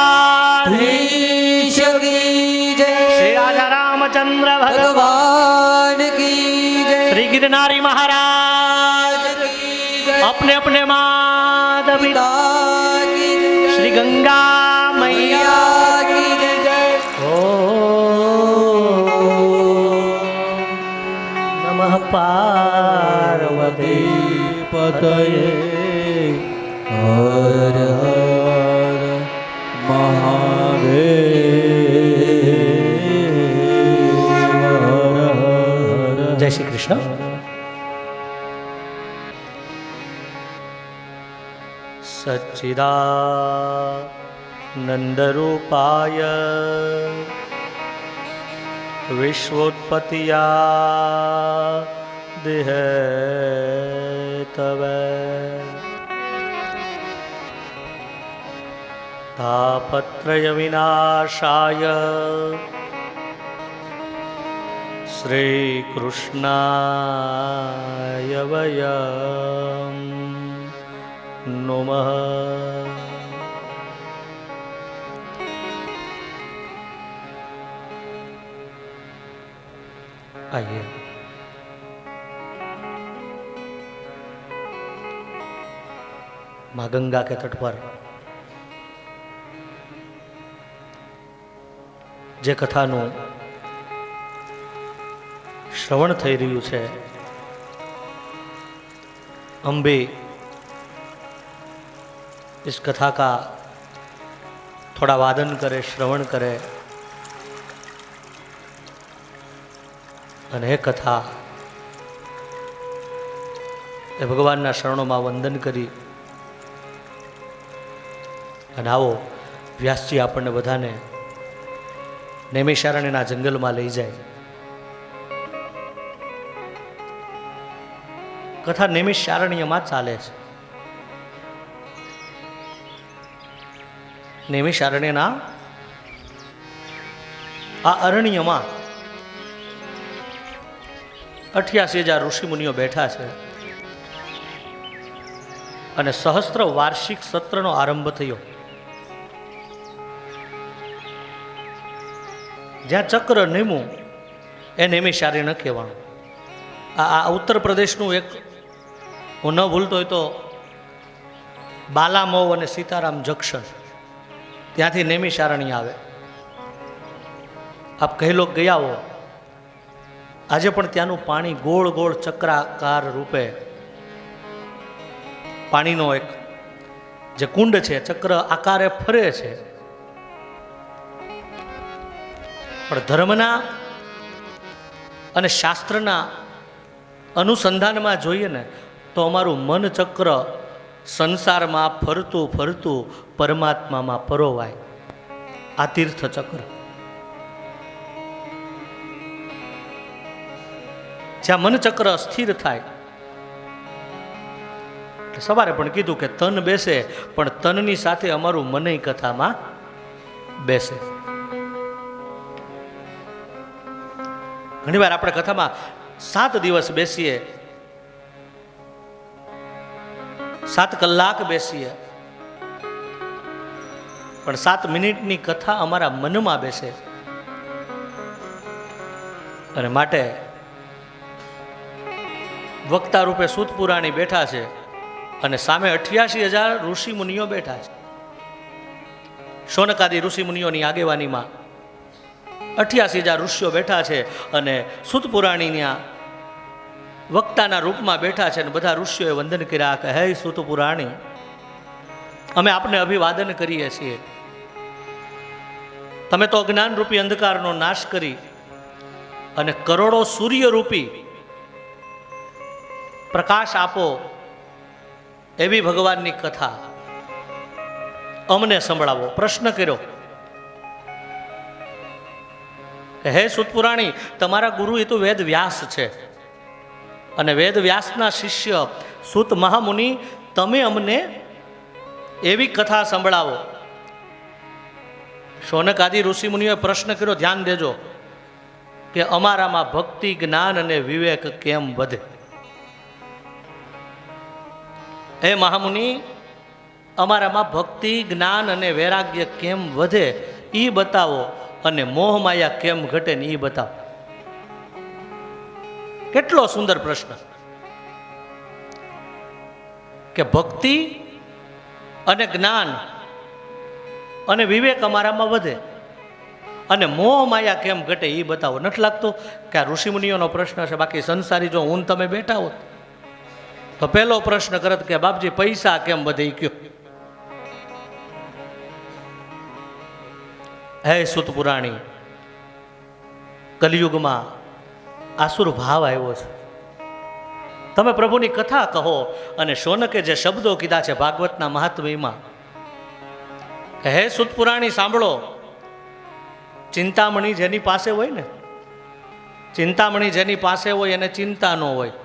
ધીશ કી જય. श्री राजा रामचंद्र भगवान ભગવાન કી જય. श्री गिरनारी महाराज કી જય. अपने अपने माधव પિતા કી જય. श्री गंगा मैया મૈયા કી જય. ओ नमः पार्वती પતયે હર હર મહાદેવ. હર હર. जय श्री कृष्ण. सच्चिदानंदरूपाय विश्वोत्पत्तिया देहेतवे तापत्रय विनाशाय श्री कृष्णाय वयं नमः. आइए माँ गंगा के तट पर જે કથાનું શ્રવણ થઈ રહ્યું છે અંબે इस कथा का थोड़ा वादन करे, श्रवण करे અને એ કથા એ ભગવાનના શરણોમાં વંદન કરી અને આવો વ્યાસજી આપણને બધાને નૈમિષારણ્યના જંગલમાં લઈ જાય. કથા નૈમિષારણ્યમાં ચાલે છે. નૈમિષારણ્યના આ અરણ્યમાં 88,000 ઋષિમુનિઓ બેઠા છે અને સહસ્ત્ર વાર્ષિક સત્રનો આરંભ થયો. જ્યાં ચક્ર નિમું એ નૈમિષારણ્ય કહેવાનું. આ ઉત્તર પ્રદેશનું એક હું ન ભૂલતો હોય તો બાલામોવ અને સીતારામ જંકશન ત્યાંથી નૈમિષારણ્ય આવે. આપ કહેલો ગયા હો, આજે પણ ત્યાંનું પાણી ગોળ ગોળ ચક્રાકાર રૂપે પાણીનો એક જે કુંડ છે ચક્ર આકારે ફરે છે. પણ ધર્મના અને શાસ્ત્રના અનુસંધાનમાં જોઈએ ને તો અમારું મન ચક્ર સંસારમાં ફરતું ફરતું પરમાત્મામાં પરોવાય. આ તીર્થ ચક્ર જ્યાં મન ચક્ર અસ્થિર થાય. સવારે પણ કીધું કે તન બેસે પણ તનની સાથે અમારું મનય કથામાં બેસે. ઘણીવાર આપણે કથામાં 7 દિવસ બેસીએ 7 કલાક બેસીએ, પણ 7 મિનિટની કથા અમારા મનમાં બેસે. અને માટે વક્તા રૂપે સૂત પુરાણી બેઠા છે અને સામે 88,000 ઋષિ મુનિઓ બેઠા છે. શૌનકાદી ઋષિ મુનિઓની આગેવાનીમાં 88,000 ઋષિઓ બેઠા છે અને સૂત પુરાણીના વક્તાના રૂપમાં બેઠા છે. અને બધા ઋષિઓએ વંદન કર્યા કે હે સૂત પુરાણી, અમે આપને અભિવાદન કરીએ છીએ. તમે તો અજ્ઞાન રૂપી અંધકારનો નાશ કરી અને કરોડો સૂર્ય રૂપી પ્રકાશ આપો એવી ભગવાનની કથા અમને સંભળાવો. પ્રશ્ન કર્યો કે હે સૂત પુરાણી, તમારા ગુરુ એ તો વેદ વ્યાસ છે અને વેદ વ્યાસના શિષ્ય સૂત મહામુનિ, તમે અમને એવી કથા સંભળાવો. શૌનક આદિ ઋષિ મુનિઓએ પ્રશ્ન કર્યો, ધ્યાન દેજો, કે અમારામાં ભક્તિ, જ્ઞાન અને વિવેક કેમ વધે? હે મહામુનિ, અમારામાં ભક્તિ, જ્ઞાન અને વૈરાગ્ય કેમ વધે એ બતાવો, અને મોહ માયા કેમ ઘટે ને એ બતાવો. કેટલો સુંદર પ્રશ્ન કે ભક્તિ અને જ્ઞાન અને વિવેક અમારામાં વધે અને મોહ માયા કેમ ઘટે એ બતાવો. નથી લાગતું કે આ ઋષિમુનિઓનો પ્રશ્ન છે? બાકી સંસારી જો હું તમે બેઠા હોત તો પહેલો પ્રશ્ન કરત કે બાપજી પૈસા કેમ વધે એ કયો. હે સૂત પુરાણી, કલિયુગમાં આસુર ભાવ આવ્યો છે. તમે પ્રભુની કથા કહો. અને શૌનકે જે શબ્દો કીધા છે ભાગવતના મહાત્મ્યમાં, હે સૂત પુરાણી સાંભળો, ચિંતામણી જેની પાસે હોય ને, ચિંતામણી જેની પાસે હોય એને ચિંતા ન હોય.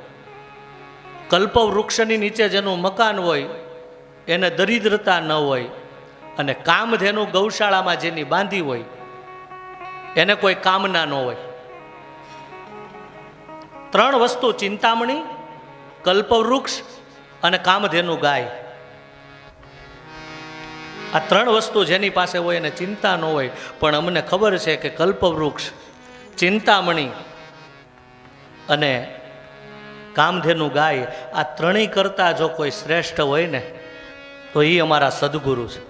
કલ્પવૃક્ષની નીચે જેનું મકાન હોય એને દરિદ્રતા ન હોય. અને કામધેનુ ગૌશાળામાં જેની બાંધી હોય એને કોઈ કામના ન હોય. 3 વસ્તુ, ચિંતામણી, કલ્પવૃક્ષ અને કામધેનુ ગાય, આ 3 વસ્તુ જેની પાસે હોય એને ચિંતા ન હોય. પણ અમને ખબર છે કે કલ્પવૃક્ષ, ચિંતામણી અને કામધેનુ ગાય, આ 3 કરતાં જો કોઈ શ્રેષ્ઠ હોય ને તો એ અમારા સદગુરુ છે.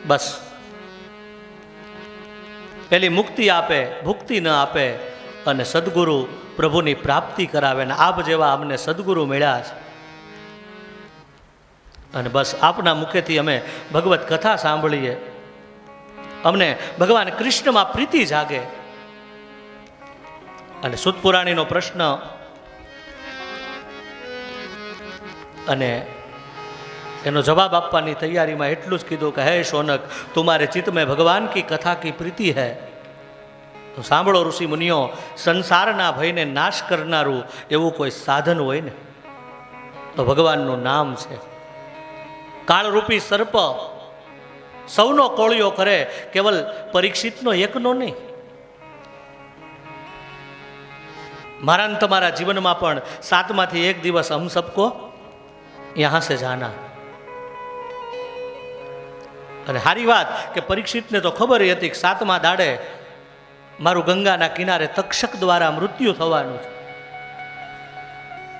બસ પેલી મુક્તિ આપે, ભુક્તિ ન આપે, અને સદગુરુ પ્રભુની પ્રાપ્તિ કરાવે. ને આપ જેવા અમને સદગુરુ મળ્યા છે. અને બસ આપના મુખેથી અમે ભગવત કથા સાંભળીએ, અમને ભગવાન કૃષ્ણમાં પ્રીતિ જાગે. અને સૂત પુરાણીનો પ્રશ્ન અને એનો જવાબ આપવાની તૈયારીમાં એટલું જ કીધું કે હે શૌનક, તુમારે ચિત્ત में भगवान की कथा की प्रीति है તો સાંભળો ઋષિ મુનિઓ, સંસારના ભયને નાશ કરનારું એવું કોઈ સાધન હોય ને તો ભગવાનનું નામ છે. કાળરૂપી સર્પ સૌનો કોળિયો કરે, કેવલ પરીક્ષિતનો એકનો નહીં. મારા ને તમારા જીવનમાં પણ 7માંથી 1 દિવસ હમ સબકો યહાં સે જાના. અને સારી વાત કે પરીક્ષિતને તો ખબર હતી કે 7મા દાડે મારું ગંગાના કિનારે તક્ષક દ્વારા મૃત્યુ થવાનું છે.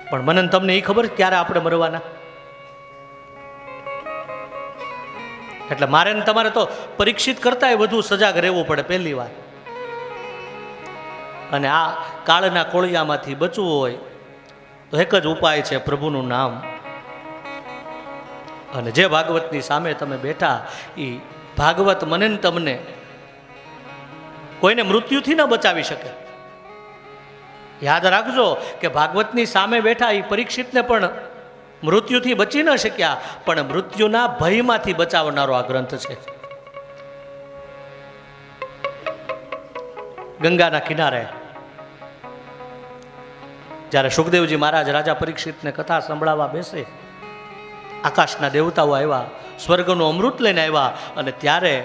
પણ મને તમને એ ખબર ક્યારે આપણે મરવાના? એટલે મારે ને તમારે તો પરીક્ષિત કરતાંય વધુ સજાગ રહેવું પડે પહેલી વાર. અને આ કાળના કોળિયામાંથી બચવું હોય તો એક જ ઉપાય છે, પ્રભુનું નામ. અને જે ભાગવતની સામે તમે બેઠા એ ભાગવત મને ને તમને કોઈને મૃત્યુથી ન બચાવી શકે. યાદ રાખજો કે ભાગવતની સામે બેઠા એ પરીક્ષિતને પણ મૃત્યુથી બચી ન શક્યા, પણ મૃત્યુના ભયમાંથી બચાવનારો આ ગ્રંથ છે. ગંગાના કિનારે જ્યારે સુખદેવજી મહારાજ રાજા પરીક્ષિતને કથા સંભળાવવા બેસે, આકાશના દેવતાઓ આવ્યા, સ્વર્ગનું અમૃત લઈને આવ્યા. અને ત્યારે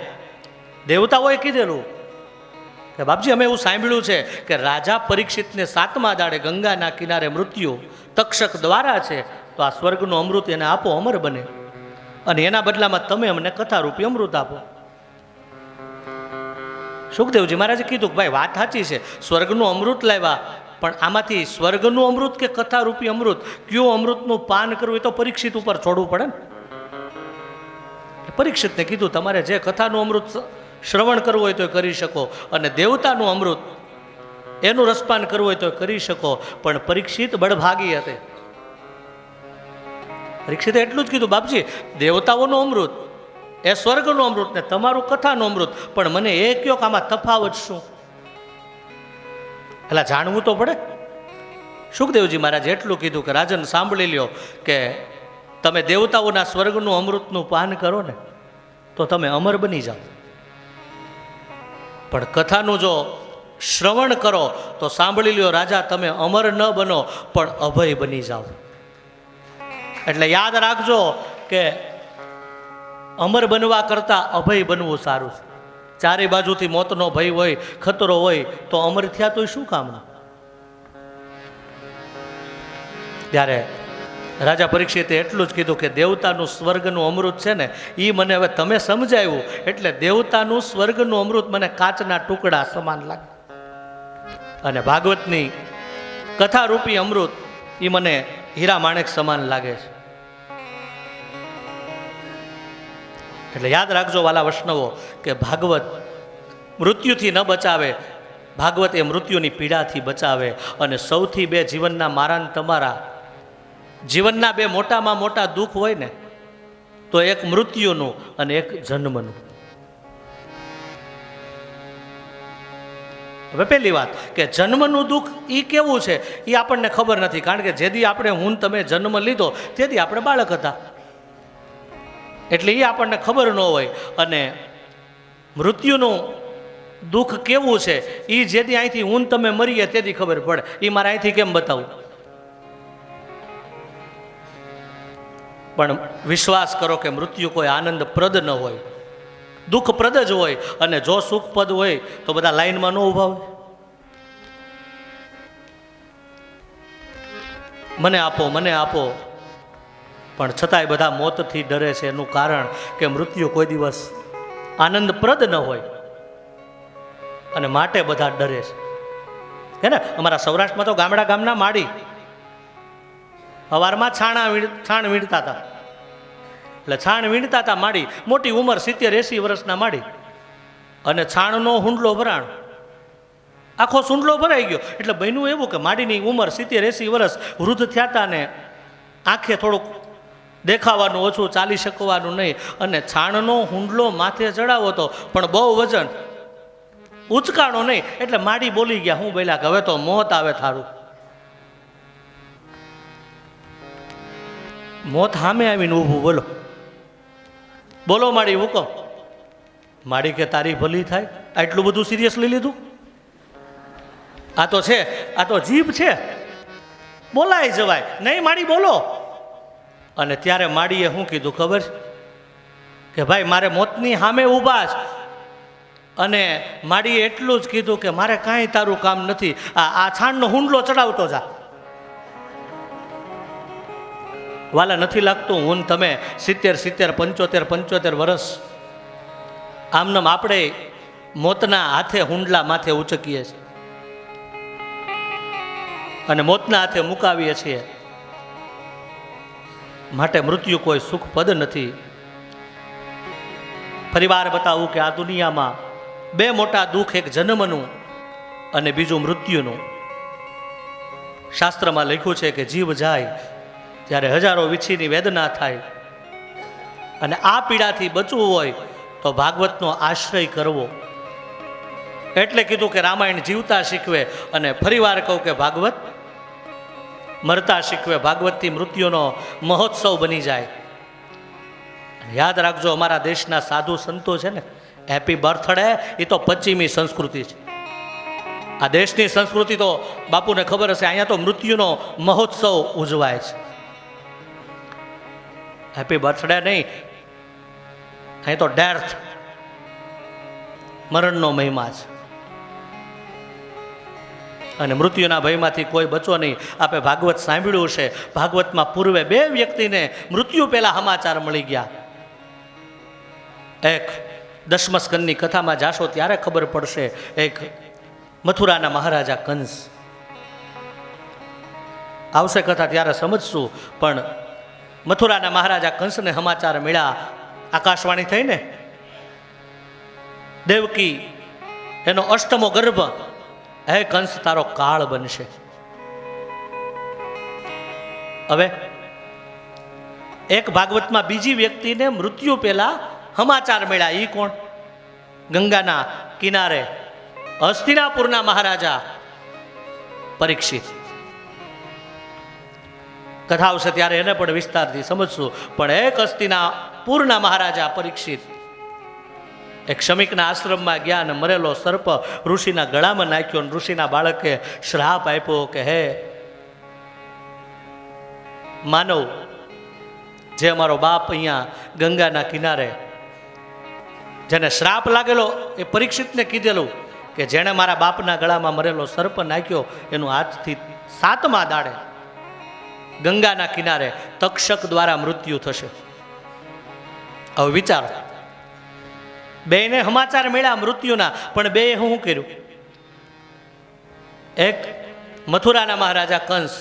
દેવતાઓએ કીધેલું કે બાપજી, અમે એવું સાંભળ્યું છે કે રાજા પરીક્ષિતને 7મા દાડે ગંગાના કિનારે મૃત્યુ તક્ષક દ્વારા છે. તો આ સ્વર્ગનું અમૃત એને આપો, અમર બને, અને એના બદલામાં તમે અમને કથારૂપી અમૃત આપો. સુખદેવજી મહારાજે કીધું કે ભાઈ વાત સાચી છે, સ્વર્ગનું અમૃત લાવ્યા, પણ આમાંથી સ્વર્ગનું અમૃત કે કથારૂપી અમૃત, કયું અમૃતનું પાન કરવું એ તો પરીક્ષિત ઉપર છોડવું પડે ને. પરીક્ષિતને કીધું તમારે જે કથાનું અમૃત શ્રવણ કરવું હોય તો કરી શકો, અને દેવતાનું અમૃત એનું રસપાન કરવું હોય તો કરી શકો. પણ પરીક્ષિત બળભાગી હતી. પરીક્ષિતે એટલું જ કીધું, બાપજી દેવતાઓનું અમૃત એ સ્વર્ગનું અમૃત ને તમારું કથાનું અમૃત, પણ મને એ કયો કે આમાં તફાવત શું? એટલે જાણવું તો પડે. સુખદેવજી મહારાજે એટલું કીધું કે રાજન સાંભળી લ્યો કે તમે દેવતાઓના સ્વર્ગનું અમૃતનું પાન કરો ને તો તમે અમર બની જાઓ, પણ કથાનું જો શ્રવણ કરો તો સાંભળી લ્યો રાજા, તમે અમર ન બનો પણ અભય બની જાઓ. એટલે યાદ રાખજો કે અમર બનવા કરતાં અભય બનવું સારું છે. ચારે બાજુથી મોતનો ભય હોય, ખતરો હોય, તો અમર થયા તો શું કામનું? ત્યારે રાજા પરીક્ષિતે એટલું જ કીધું કે દેવતાનું સ્વર્ગનું અમૃત છે ને એ મને હવે તમે સમજાવ્યું, એટલે દેવતાનું સ્વર્ગનું અમૃત મને કાચના ટુકડા સમાન લાગે, અને ભાગવતની કથારૂપી અમૃત એ મને હીરા માણેક સમાન લાગે છે. એટલે યાદ રાખજો વાલા વૈષ્ણવો કે ભાગવત મૃત્યુથી ન બચાવે, ભાગવત એ મૃત્યુની પીડાથી બચાવે. અને સૌથી બે જીવનના મારા ને તમારા જીવનના બે મોટામાં મોટા દુઃખ હોય ને તો એક મૃત્યુનું અને એક જન્મનું. હવે પહેલી વાત કે જન્મનું દુઃખ એ કેવું છે એ આપણને ખબર નથી, કારણ કે જેથી આપણે હું તમે જન્મ લીધો તેથી આપણે બાળક હતા, એટલે એ આપણને ખબર ન હોય. અને મૃત્યુનું દુઃખ કેવું છે એ જેથી અહીંથી હું તમે મરીએ તેથી ખબર પડે. એ મારે અહીંથી કેમ બતાવું? પણ વિશ્વાસ કરો કે મૃત્યુ કોઈ આનંદપ્રદ ન હોય, દુઃખપ્રદ જ હોય. અને જો સુખપદ હોય તો બધા લાઈનમાં ન ઊભા હોય. મને આપો, મને આપો, પણ છતાંય બધા મોતથી ડરે છે. એનું કારણ કે મૃત્યુ કોઈ દિવસ આનંદપ્રદ ન હોય, અને માટે બધા ડરે છે. હે ને, અમારા સૌરાષ્ટ્રમાં તો ગામડા ગામના માડી સવારમાં છાણ વીણતા હતા. એટલે છાણ વીણતા હતા માડી, મોટી ઉંમર 70-80 વર્ષના માડી, અને છાણનો હુંડલો ભરાણ, આખો સુંડલો ભરાઈ ગયો. એટલે બન્યું એવું કે માડીની ઉંમર 70-80 વર્ષ, વૃદ્ધ થયા હતા ને આંખે થોડુંક દેખાવાનું ઓછું, ચાલી શકવાનું નહીં, અને છાણનો હુંડલો માથે ચડાવો તો પણ બહુ વજન, ઉચકાણો નહીં. એટલે માડી બોલી ગયા, હું બોલ્યા કે હવે તો મોત આવે થારું. મોત સામે આવીને ઊભું, બોલો બોલો માડી હુકમ. માડી કે તારી ભલી થાય, આટલું બધું સિરિયસલી લીધું? આ તો છે, આ તો જીભ છે, બોલાય જવાય નહીં, માડી બોલો. અને ત્યારે માડીએ શું કીધું ખબર કે ભાઈ મારે મોતની સામે ઊભા છે, અને માડીએ એટલું જ કીધું કે મારે કાંઈ તારું કામ નથી, આ છાણનો હુંડલો ચડાવતો જા. વાલા નથી લાગતું હું તમે 70-75 75 વર્ષ આમનામ આપણે મોતના હાથે હુંડલા માથે ઉચકીએ છીએ અને મોતના હાથે મુકાવીએ છીએ. માટે મૃત્યુ કોઈ સુખપદ નથી. ફરીવાર બતાવું કે આ દુનિયામાં બે મોટા દુઃખ, એક જન્મનું અને બીજું મૃત્યુનું. શાસ્ત્રમાં લખ્યું છે કે જીવ જાય ત્યારે હજારો વીછીની વેદના થાય, અને આ પીડાથી બચવું હોય તો ભાગવતનો આશ્રય કરવો. એટલે કીધું કે રામાયણ જીવતા શીખવે, અને ફરીવાર કહું કે ભાગવત મરતા શીખવે. ભાગવતથી મૃત્યુનો મહોત્સવ બની જાય. યાદ રાખજો, અમારા દેશના સાધુ સંતો છે ને, હેપી બર્થડે એ તો પશ્ચિમી સંસ્કૃતિ છે. આ દેશની સંસ્કૃતિ તો બાપુને ખબર હશે, અહીંયા તો મૃત્યુનો મહોત્સવ ઉજવાય છે. હેપી બર્થડે નહીં, અહીં તો ડેથ, મરણનો મહિમા છે. અને મૃત્યુના ભયમાંથી કોઈ બચો નહીં. આપે ભાગવત સાંભળ્યું છે, ભાગવતમાં પૂર્વે બે વ્યક્તિને મૃત્યુ પહેલાં સમાચાર મળી ગયા. એક દશમસ્કંદની કથામાં જાશો ત્યારે ખબર પડશે. એક મથુરાના મહારાજા કંસ. આવશે કથા ત્યારે સમજશું. પણ મથુરાના મહારાજા કંસને સમાચાર મળ્યા, આકાશવાણી થઈને દેવકી એનો અષ્ટમો ગર્ભ, હે કંસ તારો કાળ બનશે. હવે એક ભાગવતમાં બીજી વ્યક્તિને મૃત્યુ પહેલા સમાચાર મળ્યા. ઈ કોણ? ગંગાના કિનારે હસ્તિનાપુરના મહારાજા પરીક્ષિત. કથા આવશે ત્યારે એને પણ વિસ્તારથી સમજશું. પણ એક હસ્તિનાપુરના મહારાજા પરીક્ષિત એક શમિકના આશ્રમમાં ગયા અને મરેલો સર્પ ઋષિના ગળામાં નાખ્યો. અને ઋષિના બાળકે શ્રાપ આપ્યો કે હે માનવ, જે અમારો બાપ અહીંયા ગંગાના કિનારે, જેને શ્રાપ લાગેલો એ પરીક્ષિતને કીધેલું કે જેણે મારા બાપના ગળામાં મરેલો સર્પ નાખ્યો એનું આજથી 7મા દાડે ગંગાના કિનારે તક્ષક દ્વારા મૃત્યુ થશે. હવે વિચારો, બેને સમાચાર મળ્યા મૃત્યુના, પણ બે શું કર્યું? એક મથુરાના મહારાજા કંસ,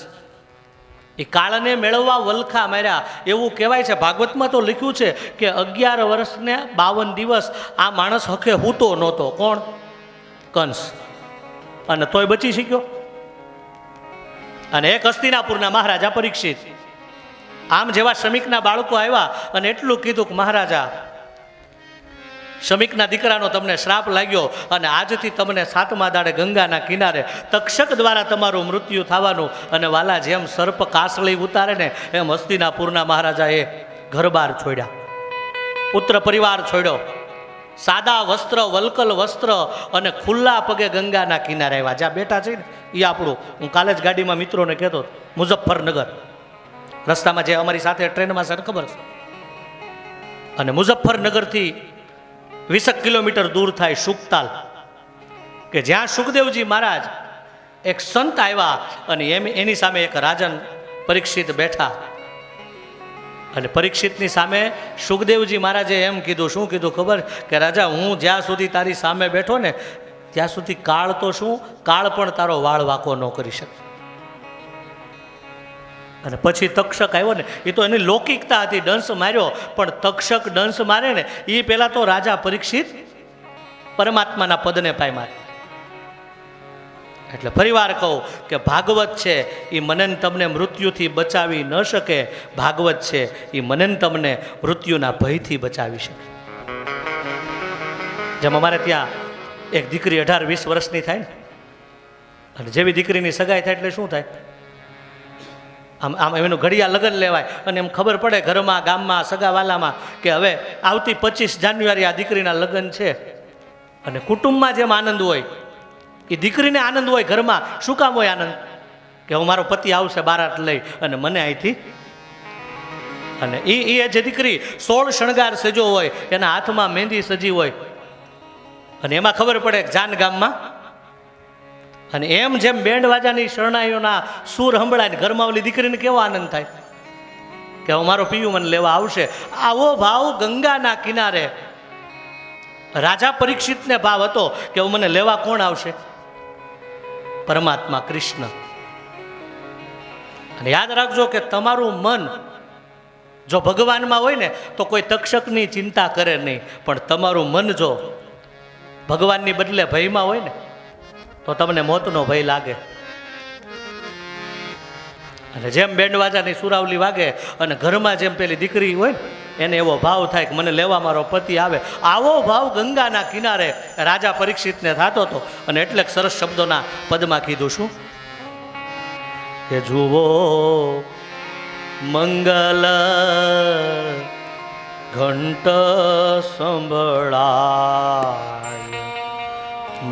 એ કાળને મેળવવા વલખા માર્યા. એવું કહેવાય છે, ભાગવતમાં તો લખ્યું છે કે 11 વર્ષને 52 દિવસ આ માણસ હકે હૂતો નહોતો. કોણ? કંસ. અને તોય બચી શક્યો. અને એક હસ્તિનાપુરના મહારાજા પરીક્ષિત. આમ જેવા શ્રમિકના બાળકો આવ્યા અને એટલું કીધું કે મહારાજા, શ્રમિકના દીકરાનો તમને શ્રાપ લાગ્યો અને આજથી તમને 7મા દાડે ગંગાના કિનારે તક્ષક દ્વારા તમારું મૃત્યુ થવાનું. અને વાલા, જેમ સર્પ કાસળી ઉતારે ને એમ હસ્તિનાપુરના મહારાજાએ ઘરબાર છોડ્યા, પુત્ર પરિવાર છોડ્યો, સાદા વસ્ત્ર, વલકલ વસ્ત્ર અને ખુલ્લા પગે ગંગાના કિનારે આવ્યા. જ્યાં બેઠા છે ને એ આપણું, હું કાલે જ ગાડીમાં મિત્રોને કહેતો, મુઝફ્ફરનગર રસ્તામાં જે અમારી સાથે ટ્રેનમાં છે ખબર છે. અને મુઝફ્ફરનગરથી 20 કિલોમીટર દૂર થાય સુખતાલ, કે જ્યાં સુખદેવજી મહારાજ એક સંત આવ્યા અને એની સામે એક રાજન પરીક્ષિત બેઠા. અને પરીક્ષિતની સામે સુખદેવજી મહારાજે એમ કીધું, શું કીધું ખબર? કે રાજા, હું જ્યાં સુધી તારી સામે બેઠો ને ત્યાં સુધી કાળ તો શું, કાળ પણ તારો વાળ વાંકો ન કરી શકે. અને પછી તક્ષક આવ્યો ને, એ તો એની લૌકિકતા હતી, દંશ માર્યો. પણ તક્ષક દંશ મારે ને એ પહેલા તો રાજા પરીક્ષિત પરમાત્માના પદને પામ્યા. એટલે ફરીવાર કહું કે ભાગવત છે એ મને તમને મૃત્યુથી બચાવી ન શકે. ભાગવત છે એ મને તમને મૃત્યુના ભયથી બચાવી શકે. જેમ અમારે ત્યાં એક દીકરી 18-20 વર્ષની થાય ને, અને જેવી દીકરીની સગાઈ થાય એટલે શું થાય? આમ એનું ઘડિયા લગ્ન લેવાય અને એમ ખબર પડે ઘરમાં, ગામમાં, સગાવાલામાં કે હવે આવતી 25 જાન્યુઆરી આ દીકરીના લગ્ન છે. અને કુટુંબમાં જેમ આનંદ હોય એ દીકરીને આનંદ હોય ઘરમાં. શું કામ હોય આનંદ? કે હું મારો પતિ આવશે બારાત લઈ અને મને અહીંથી. અને એ જે દીકરી 16 શણગાર સજો હોય, એના હાથમાં મહેંદી સજી હોય, અને એમાં ખબર પડે જાન ગામમાં. અને એમ જેમ બેન્ડ વાજાની શરણાઈઓના સૂર સંભળાય ને ઘરમાં ઓલી દીકરીને કેવો આનંદ થાય કે હું મારો પિયું મને લેવા આવશે. આવો ભાવ ગંગાના કિનારે રાજા પરીક્ષિતને ભાવ હતો કે હું મને લેવા કોણ આવશે? પરમાત્મા કૃષ્ણ. અને યાદ રાખજો કે તમારું મન જો ભગવાનમાં હોય ને તો કોઈ તક્ષકની ચિંતા કરે નહીં. પણ તમારું મન જો ભગવાનની બદલે ભયમાં હોય ને તો તમને મોતનો ભય લાગે. અને જેમ બેન્ડવાજાની સુરાવલી વાગે અને ઘરમાં જેમ પેલી દીકરી હોય ને એને એવો ભાવ થાય કે મને લેવા મારો પતિ આવે. આવો ભાવ ગંગાના કિનારે રાજા પરીક્ષિતને થતો હતો. અને એટલે સરસ શબ્દોના પદમાં કીધું શું કે જુઓ મંગલ ઘંટ સંભળાય,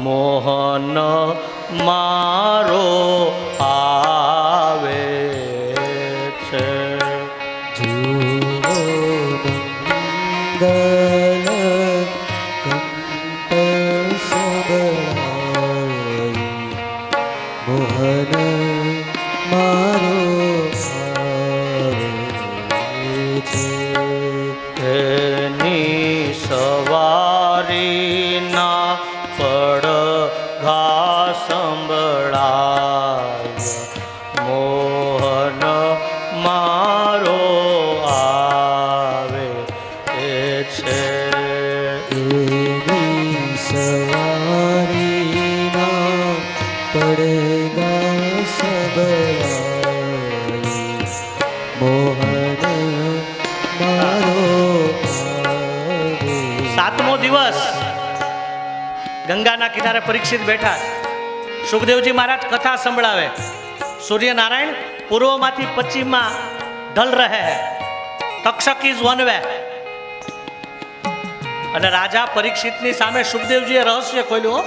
મોહન મારો આવે છે. જુઓ મંગલ ઘંટ સંભળાય, મોહન મારો આવે છે. એની સવારીના પડઘા સંભળાય મોહન મારો આવે છે. એની સવારીના પડઘા સંભળાય મોહન મારો આવે. સાતમો દિવસ ગંગાના કિનારે પરીક્ષિત બેઠા. સુખદેવજી મહારાજ કથા સંભળાવે. સૂર્યનારાયણ પૂર્વમાંથી પશ્ચિમમાં ઢલ રહે હૈ. Takshak is one way. અને રાજા પરીક્ષિતની સામે સુખદેવજીએ રહસ્ય ખોલ્યું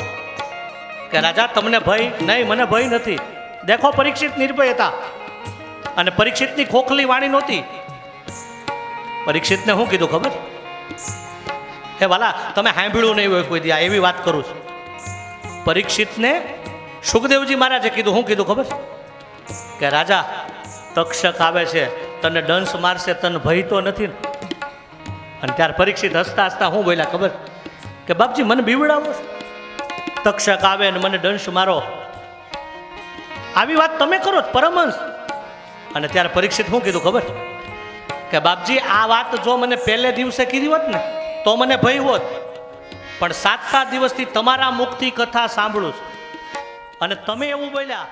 કે રાજા તમને ભય નહીં, મને ભય નથી. દેખો પરીક્ષિત નિર્ભય હતા અને પરીક્ષિતની ખોખલી વાણી નહોતી. પરીક્ષિતને શું કીધું ખબર? હે વાલા, તમે સાંભળ્યું નહીં હોય કોઈ દી આ એવી વાત કરું છું. પરીક્ષિતને સુખદેવજી મહારાજે કીધું, શું કીધું ખબર? કે રાજા તક્ષક આવે છે, તને દંશ મારશે, તને ભય તો નથી ને? અને ત્યારે પરીક્ષિત હસતા હસતા શું બોલ્યા ખબર? કે બાપજી મને બીવડાવો છો? તક્ષક આવે ને મને દંશ મારો, આવી વાત તમે કરો છો પરમહંસ? અને ત્યારે પરીક્ષિત શું કીધું ખબર? કે બાપજી આ વાત જો મને પહેલે દિવસે કીધી હોત ને તો મને ભય હોત, પણ 7 દિવસથી તમારા મુખથી કથા સાંભળું છું અને તમે એવું બોલ્યા